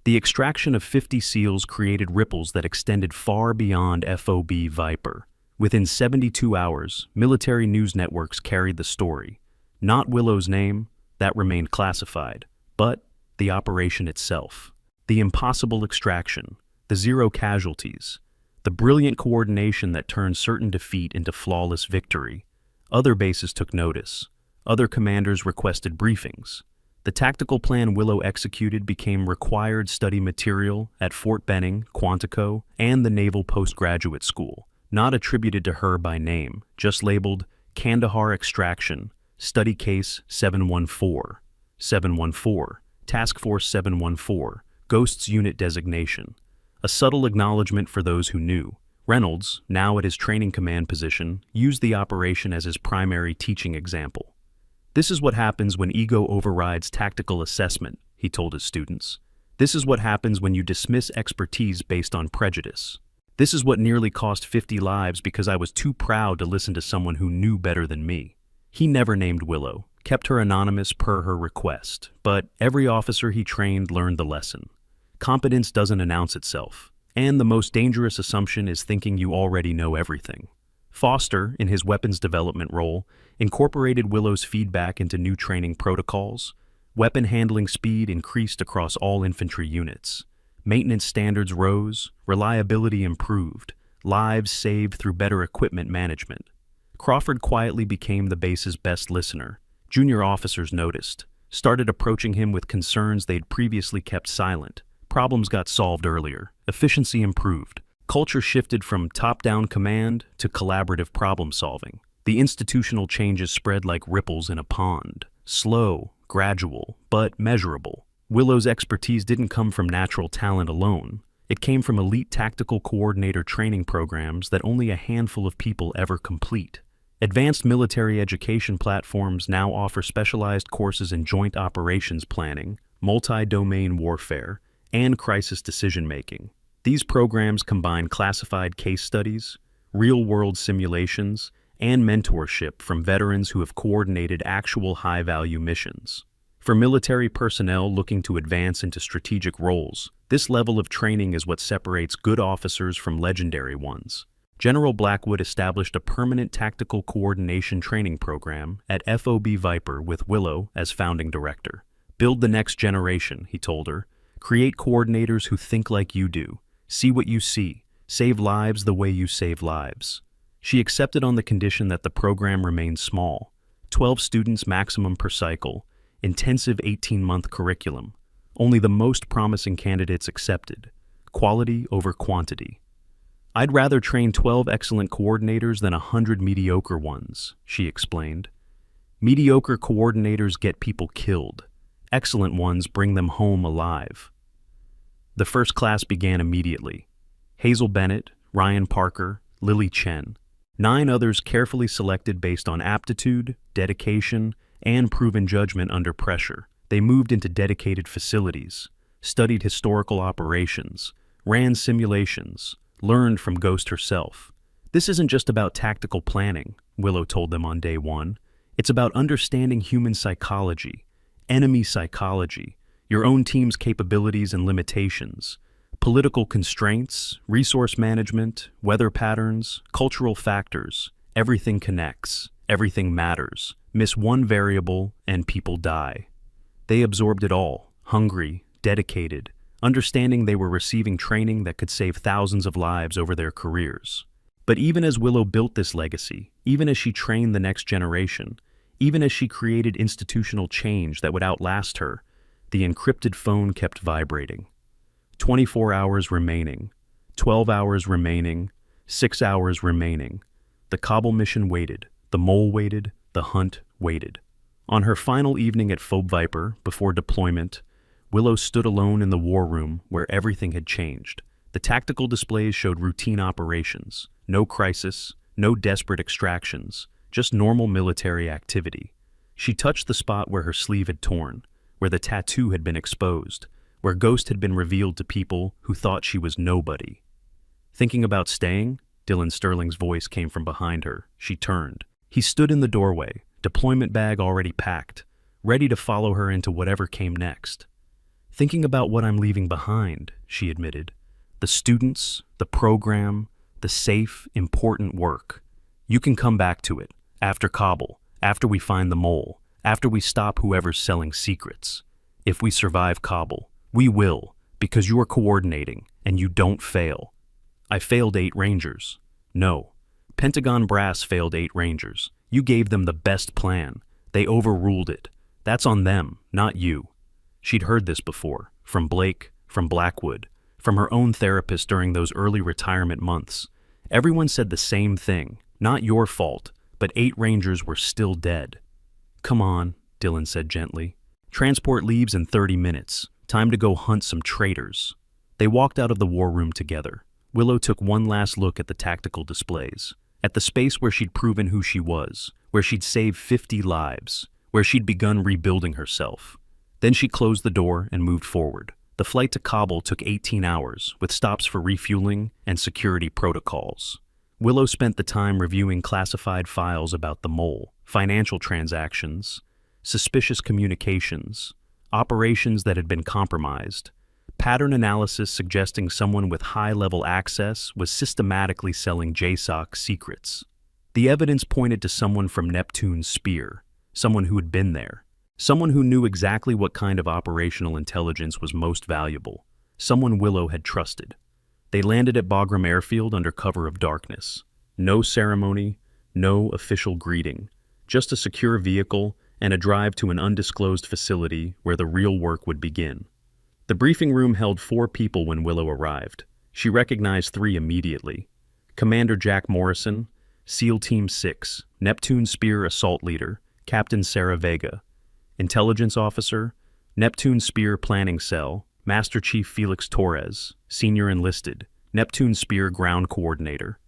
The extraction of 50 SEALs created ripples that extended far beyond Phobe Viper. Within 72 hours, military news networks carried the story. Not Willow's name, that remained classified, but the operation itself. The impossible extraction, the 0 casualties, the brilliant coordination that turned certain defeat into flawless victory. Other bases took notice. Other commanders requested briefings. The tactical plan Willow executed became required study material at Fort Benning, Quantico, and the Naval Postgraduate School, not attributed to her by name, just labeled Kandahar Extraction, Study Case 714. 714. Task Force 714, Ghost's unit designation. A subtle acknowledgement for those who knew. Reynolds, now at his training command position, used the operation as his primary teaching example. This is what happens when ego overrides tactical assessment, he told his students. This is what happens when you dismiss expertise based on prejudice. This is what nearly cost 50 lives because I was too proud to listen to someone who knew better than me. He never named Willow, kept her anonymous per her request, but every officer he trained learned the lesson. Competence doesn't announce itself, and the most dangerous assumption is thinking you already know everything. Foster, in his weapons development role, incorporated Willow's feedback into new training protocols. Weapon handling speed increased across all infantry units. Maintenance standards rose, reliability improved, lives saved through better equipment management. Crawford quietly became the base's best listener. Junior officers noticed, started approaching him with concerns they'd previously kept silent. Problems got solved earlier. Efficiency improved. Culture shifted from top-down command to collaborative problem-solving. The institutional changes spread like ripples in a pond. Slow, gradual, but measurable. Willow's expertise didn't come from natural talent alone. It came from elite tactical coordinator training programs that only a handful of people ever complete. Advanced military education platforms now offer specialized courses in joint operations planning, multi-domain warfare, and crisis decision-making. These programs combine classified case studies, real-world simulations, and mentorship from veterans who have coordinated actual high-value missions. For military personnel looking to advance into strategic roles, this level of training is what separates good officers from legendary ones. General Blackwood established a permanent tactical coordination training program at FOB Viper with Willow as founding director. Build the next generation, he told her. Create coordinators who think like you do. See what you see. Save lives the way you save lives. She accepted on the condition that the program remained small. 12 students maximum per cycle. Intensive 18-month curriculum. Only the most promising candidates accepted. Quality over quantity. I'd rather train 12 excellent coordinators than 100 mediocre ones, she explained. Mediocre coordinators get people killed. Excellent ones bring them home alive. The first class began immediately. Hazel Bennett, Ryan Parker, Lily Chen. 9 others carefully selected based on aptitude, dedication, and proven judgment under pressure. They moved into dedicated facilities, studied historical operations, ran simulations, learned from Ghost herself. This isn't just about tactical planning, Willow told them on day 1. It's about understanding human psychology, enemy psychology, your own team's capabilities and limitations, political constraints, resource management, weather patterns, cultural factors. Everything connects, everything matters. Miss one variable and people die. They absorbed it all, hungry, dedicated, understanding they were receiving training that could save thousands of lives over their careers. But even as Willow built this legacy, even as she trained the next generation, even as she created institutional change that would outlast her, the encrypted phone kept vibrating. 24 hours remaining, 12 hours remaining, 6 hours remaining. The Kabul mission waited, the mole waited, the hunt waited. On her final evening at FOB Viper, before deployment, Willow stood alone in the war room where everything had changed. The tactical displays showed routine operations, no crisis, no desperate extractions, just normal military activity. She touched the spot where her sleeve had torn, where the tattoo had been exposed, where Ghost had been revealed to people who thought she was nobody. Thinking about staying? Dylan Sterling's voice came from behind her. She turned. He stood in the doorway, deployment bag already packed, ready to follow her into whatever came next. Thinking about what I'm leaving behind, she admitted. The students, the program, the safe, important work. You can come back to it, after Kabul, after we find the mole, after we stop whoever's selling secrets. If we survive Kabul, we will, because you're coordinating, and you don't fail. I failed 8 Rangers. No. Pentagon Brass failed 8 Rangers. You gave them the best plan. They overruled it. That's on them, not you. She'd heard this before, from Blake, from Blackwood, from her own therapist during those early retirement months. Everyone said the same thing. Not your fault, but 8 Rangers were still dead. Come on, Dylan said gently. Transport leaves in 30 minutes. Time to go hunt some traitors. They walked out of the war room together. Willow took one last look at the tactical displays, at the space where she'd proven who she was, where she'd saved 50 lives, where she'd begun rebuilding herself. Then she closed the door and moved forward. The flight to Kabul took 18 hours, with stops for refueling and security protocols. Willow spent the time reviewing classified files about the mole, financial transactions, suspicious communications, operations that had been compromised, pattern analysis suggesting someone with high-level access was systematically selling JSOC secrets. The evidence pointed to someone from Neptune's Spear, someone who had been there, someone who knew exactly what kind of operational intelligence was most valuable, someone Willow had trusted. They landed at Boardroom airfield under cover of darkness. No ceremony, no official greeting, just a secure vehicle and a drive to an undisclosed facility where the real work would begin. The briefing room held 4 people when Willow arrived. She recognized 3 immediately. Commander Jack Morrison, SEAL Team 6, Neptune Spear Assault Leader, Captain Sarah Vega. Intelligence Officer, Neptune Spear Planning Cell, Master Chief Felix Torres, Senior Enlisted, Neptune Spear Ground Coordinator.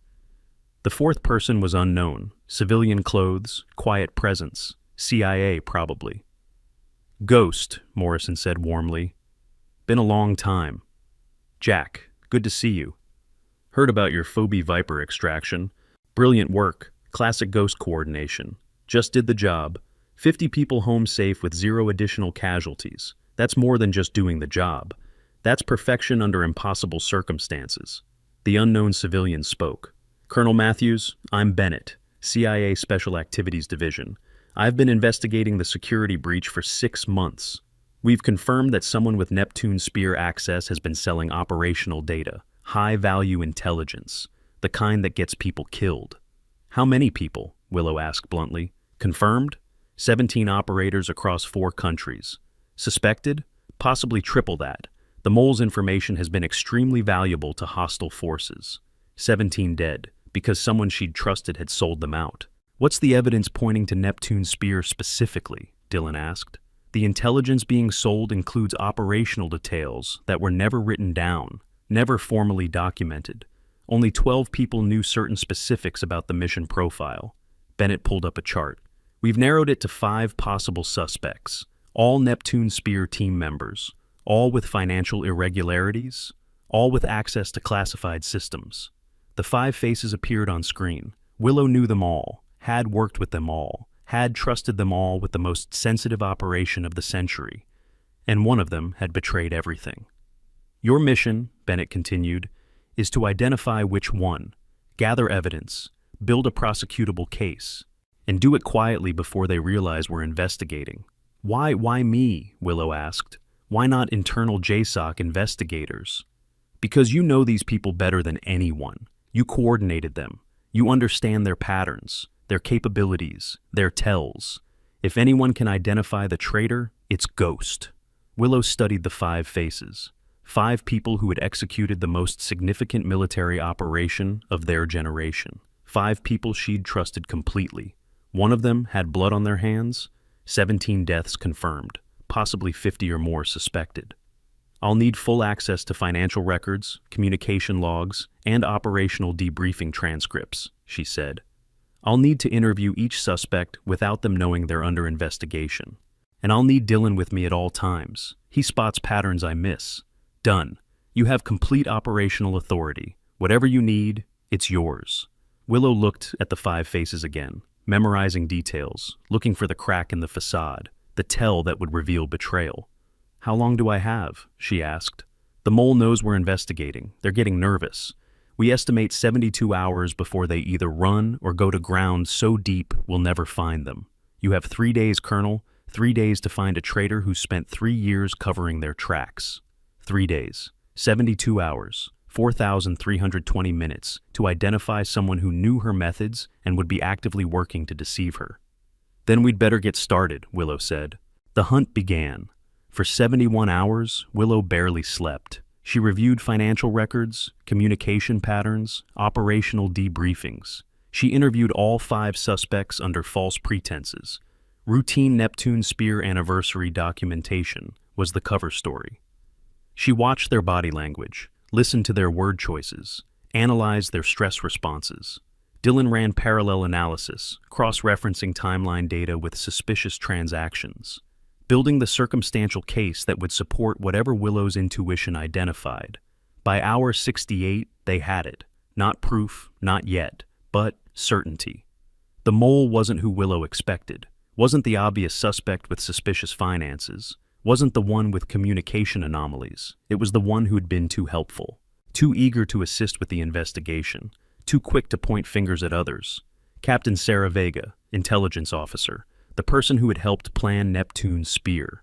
The 4th person was unknown, civilian clothes, quiet presence, CIA probably. "Ghost," Morrison said warmly. "Been a long time. Jack, good to see you. Heard about your Phobie Viper extraction. Brilliant work, classic Ghost coordination. Just did the job. 50 people home safe with 0 additional casualties. That's more than just doing the job. That's perfection under impossible circumstances." The unknown civilian spoke. "Colonel Matthews, I'm Bennett, CIA Special Activities Division. I've been investigating the security breach for 6 months. We've confirmed that someone with Neptune Spear access has been selling operational data, high-value intelligence, the kind that gets people killed." "How many people?" Willow asked bluntly. "Confirmed? 17 operators across 4 countries. Suspected? Possibly triple that. The mole's information has been extremely valuable to hostile forces. 17 dead, because someone she'd trusted had sold them out." "What's the evidence pointing to Neptune Spear specifically?" Dylan asked. "The intelligence being sold includes operational details that were never written down, never formally documented. Only 12 people knew certain specifics about the mission profile." Bennett pulled up a chart. "We've narrowed it to 5 possible suspects, all Neptune Spear team members, all with financial irregularities, all with access to classified systems." The 5 faces appeared on screen. Willow knew them all, had worked with them all, had trusted them all with the most sensitive operation of the century, and one of them had betrayed everything. "Your mission," Bennett continued, "is to identify which one, gather evidence, build a prosecutable case, and do it quietly before they realize we're investigating." Why me?" Willow asked. "Why not internal JSOC investigators?" "Because you know these people better than anyone. You coordinated them. You understand their patterns, their capabilities, their tells. If anyone can identify the traitor, it's Ghost." Willow studied the 5 faces. 5 people who had executed the most significant military operation of their generation. 5 people she'd trusted completely. One of them had blood on their hands, 17 deaths confirmed, possibly 50 or more suspected. "I'll need full access to financial records, communication logs, and operational debriefing transcripts," she said. "I'll need to interview each suspect without them knowing they're under investigation. And I'll need Dylan with me at all times. He spots patterns I miss." "Done. You have complete operational authority. Whatever you need, it's yours." Willow looked at the 5 faces again, memorizing details, looking for the crack in the facade, the tell that would reveal betrayal. "How long do I have?" she asked. "The mole knows we're investigating. They're getting nervous. We estimate 72 hours before they either run or go to ground so deep we'll never find them. You have 3 days, Colonel, 3 days to find a traitor who spent 3 years covering their tracks. 3 days, 72 hours, 4,320 minutes to identify someone who knew her methods and would be actively working to deceive her." "Then we'd better get started," Willow said. The hunt began. For 71 hours, Willow barely slept. She reviewed financial records, communication patterns, operational debriefings. She interviewed all 5 suspects under false pretenses. Routine Neptune Spear Anniversary Documentation was the cover story. She watched their body language, listened to their word choices, analyzed their stress responses. Dylan ran parallel analysis, cross-referencing timeline data with suspicious transactions, building the circumstantial case that would support whatever Willow's intuition identified. By hour 68, they had it. Not proof, not yet, but certainty. The mole wasn't who Willow expected, wasn't the obvious suspect with suspicious finances, wasn't the one with communication anomalies. It was the one who'd been too helpful, too eager to assist with the investigation, too quick to point fingers at others. Captain Sarah Vega, intelligence officer, the person who had helped plan Neptune's spear.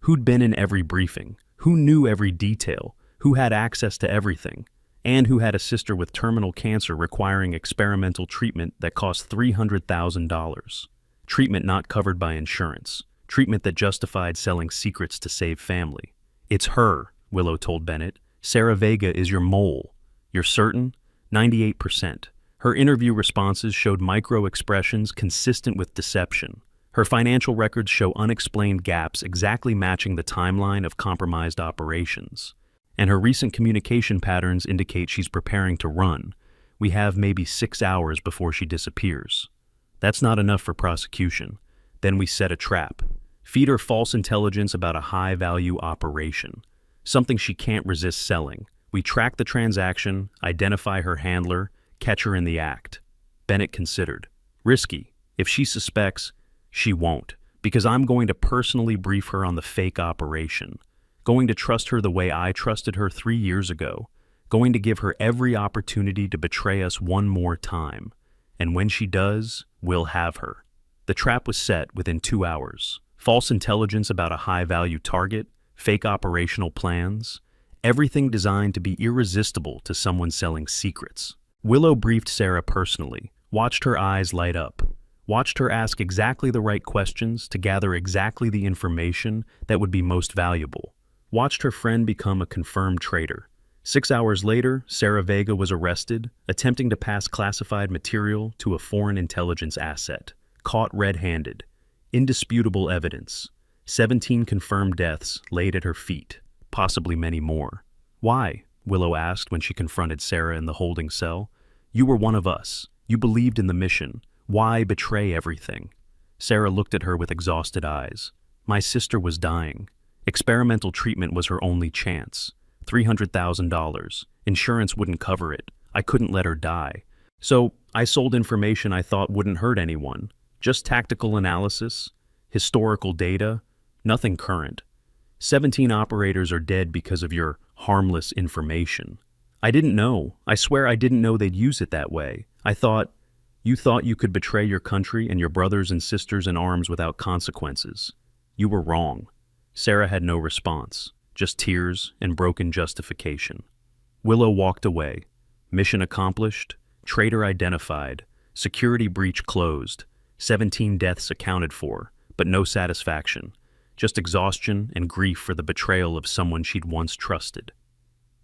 Who'd been in every briefing, who knew every detail, who had access to everything, and who had a sister with terminal cancer requiring experimental treatment that cost $300,000. Treatment not covered by insurance. Treatment that justified selling secrets to save family. It's her, Willow told Bennett. Sarah Vega is your mole. You're certain? 98%. Her interview responses showed micro-expressions consistent with deception. Her financial records show unexplained gaps exactly matching the timeline of compromised operations. And her recent communication patterns indicate she's preparing to run. We have maybe 6 hours before she disappears. That's not enough for prosecution. Then we set a trap. Feed her false intelligence about a high-value operation. Something she can't resist selling. We track the transaction, identify her handler, catch her in the act. Bennett considered. Risky. If she suspects, she won't, because I'm going to personally brief her on the fake operation. Going to trust her the way I trusted her 3 years ago. Going to give her every opportunity to betray us one more time. And when she does, we'll have her. The trap was set within 2 hours. False intelligence about a high-value target, fake operational plans, everything designed to be irresistible to someone selling secrets. Willow briefed Sarah personally, watched her eyes light up, watched her ask exactly the right questions to gather exactly the information that would be most valuable, watched her friend become a confirmed traitor. 6 hours later, Sarah Vega was arrested, attempting to pass classified material to a foreign intelligence asset. Caught red-handed. Indisputable evidence. 17 confirmed deaths laid at her feet, possibly many more. Why? Willow asked when she confronted Sarah in the holding cell. You were one of us. You believed in the mission. Why betray everything? Sarah looked at her with exhausted eyes. My sister was dying. Experimental treatment was her only chance. $300,000. Insurance wouldn't cover it. I couldn't let her die. So I sold information I thought wouldn't hurt anyone. Just tactical analysis, historical data, nothing current. 17 operators are dead because of your harmless information. I didn't know. I swear I didn't know they'd use it that way. You thought you could betray your country and your brothers and sisters in arms without consequences. You were wrong. Sarah had no response, just tears and broken justification. Willow walked away. Mission accomplished, traitor identified, security breach closed, 17 deaths accounted for, but no satisfaction, just exhaustion and grief for the betrayal of someone she'd once trusted.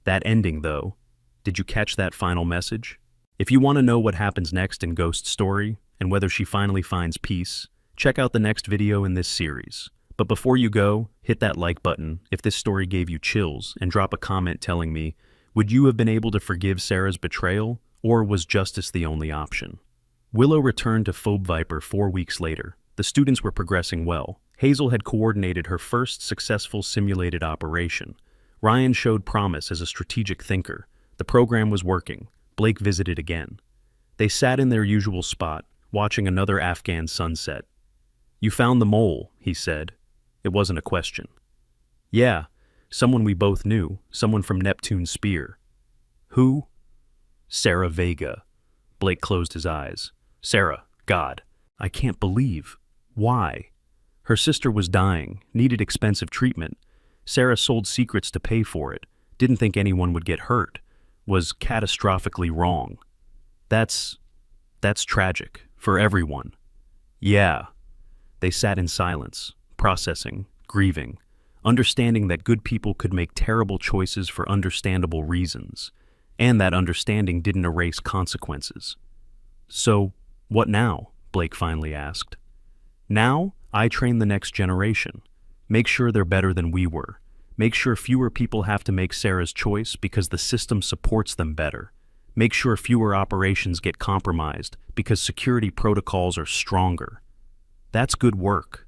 That ending, though, did you catch that final message? If you want to know what happens next in Ghost's story, and whether she finally finds peace, check out the next video in this series. But before you go, hit that like button if this story gave you chills, and drop a comment telling me, would you have been able to forgive Sarah's betrayal, or was justice the only option? Willow returned to Phobe Viper 4 weeks later. The students were progressing well. Hazel had coordinated her first successful simulated operation. Ryan showed promise as a strategic thinker. The program was working. Blake visited again. They sat in their usual spot, watching another Afghan sunset. You found the mole, he said. It wasn't a question. Yeah, someone we both knew, someone from Neptune's spear. Who? Sarah Vega. Blake closed his eyes. Sarah, God, I can't believe. Why? Her sister was dying, needed expensive treatment. Sarah sold secrets to pay for it, didn't think anyone would get hurt, was catastrophically wrong. That's tragic, for everyone. Yeah. They sat in silence, processing, grieving, understanding that good people could make terrible choices for understandable reasons, and that understanding didn't erase consequences. So, what now? Blake finally asked. Now, I train the next generation. Make sure they're better than we were. Make sure fewer people have to make Sarah's choice because the system supports them better. Make sure fewer operations get compromised because security protocols are stronger. That's good work.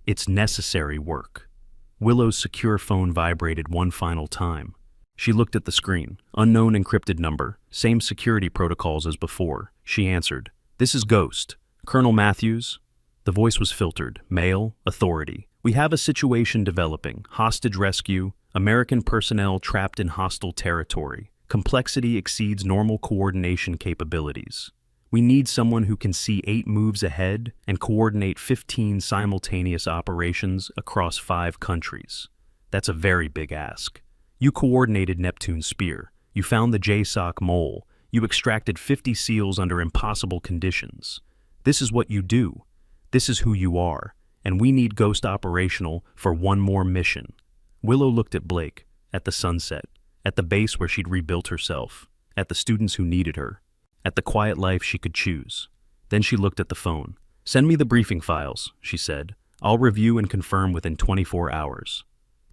It's necessary work. Willow's secure phone vibrated one final time. She looked at the screen. Unknown encrypted number. Same security protocols as before. She answered. This is Ghost. Colonel Matthews? The voice was filtered. Male, authority. We have a situation developing. Hostage rescue. American personnel trapped in hostile territory. Complexity exceeds normal coordination capabilities. We need someone who can see 8 moves ahead and coordinate 15 simultaneous operations across 5 countries. That's a very big ask. You coordinated Neptune's spear. You found the JSOC mole. You extracted 50 SEALs under impossible conditions. This is what you do. This is who you are. And we need Ghost operational for one more mission. Willow looked at Blake, at the sunset, at the base where she'd rebuilt herself, at the students who needed her, at the quiet life she could choose. Then she looked at the phone. Send me the briefing files, she said. I'll review and confirm within 24 hours.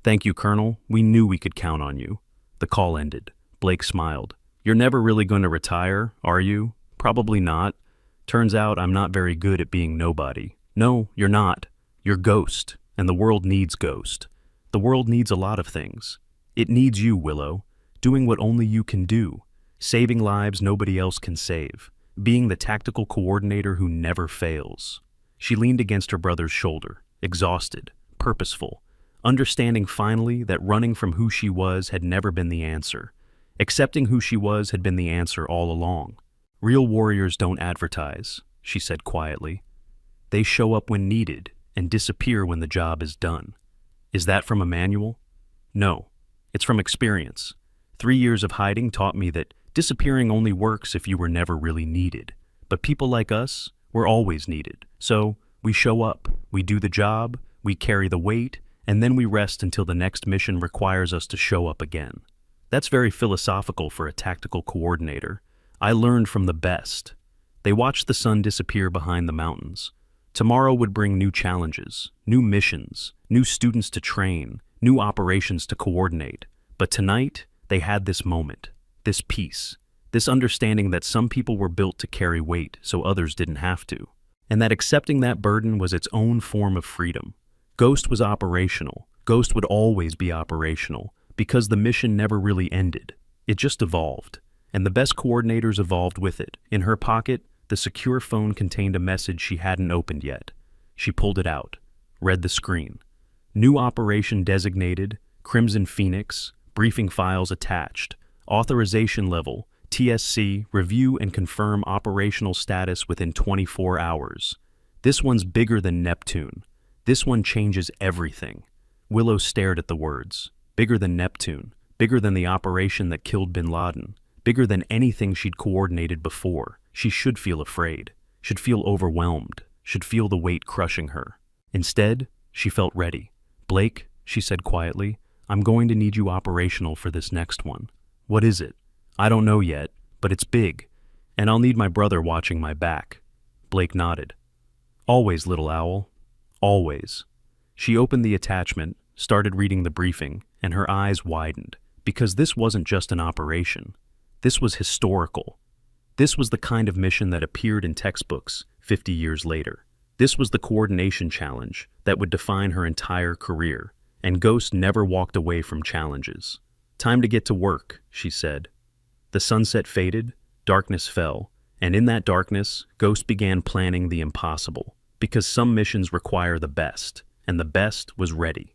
Thank you, Colonel. We knew we could count on you. The call ended. Blake smiled. You're never really going to retire, are you? Probably not. Turns out I'm not very good at being nobody. No, you're not. You're Ghost, and the world needs Ghost. The world needs a lot of things. It needs you, Willow, doing what only you can do, saving lives nobody else can save, being the tactical coordinator who never fails. She leaned against her brother's shoulder, exhausted, purposeful, understanding finally that running from who she was had never been the answer. Accepting who she was had been the answer all along. Real warriors don't advertise, she said quietly. They show up when needed and disappear when the job is done. Is that from a manual? No, it's from experience. 3 years of hiding taught me that disappearing only works if you were never really needed. But people like us, we're always needed. So we show up, we do the job, we carry the weight, and then we rest until the next mission requires us to show up again. That's very philosophical for a tactical coordinator. I learned from the best. They watched the sun disappear behind the mountains. Tomorrow would bring new challenges, new missions, new students to train, new operations to coordinate. But tonight, they had this moment, this peace, this understanding that some people were built to carry weight so others didn't have to, and that accepting that burden was its own form of freedom. Ghost was operational. Ghost would always be operational, because the mission never really ended. It just evolved, and the best coordinators evolved with it. In her pocket, the secure phone contained a message she hadn't opened yet. She pulled it out, read the screen. New operation designated, Crimson Phoenix, briefing files attached, authorization level, TSC, review and confirm operational status within 24 hours. This one's bigger than Neptune. This one changes everything. Willow stared at the words. Bigger than Neptune, bigger than the operation that killed bin Laden, bigger than anything she'd coordinated before. She should feel afraid, should feel overwhelmed, should feel the weight crushing her. Instead, she felt ready. Blake, she said quietly, I'm going to need you operational for this next one. What is it? I don't know yet, but it's big, and I'll need my brother watching my back. Blake nodded. Always, little owl. Always. She opened the attachment, started reading the briefing, and her eyes widened, because this wasn't just an operation. This was historical. This was the kind of mission that appeared in textbooks 50 years later. This was the coordination challenge that would define her entire career, and Ghost never walked away from challenges. Time to get to work, she said. The sunset faded, darkness fell, and in that darkness, Ghost began planning the impossible, because some missions require the best, and the best was ready.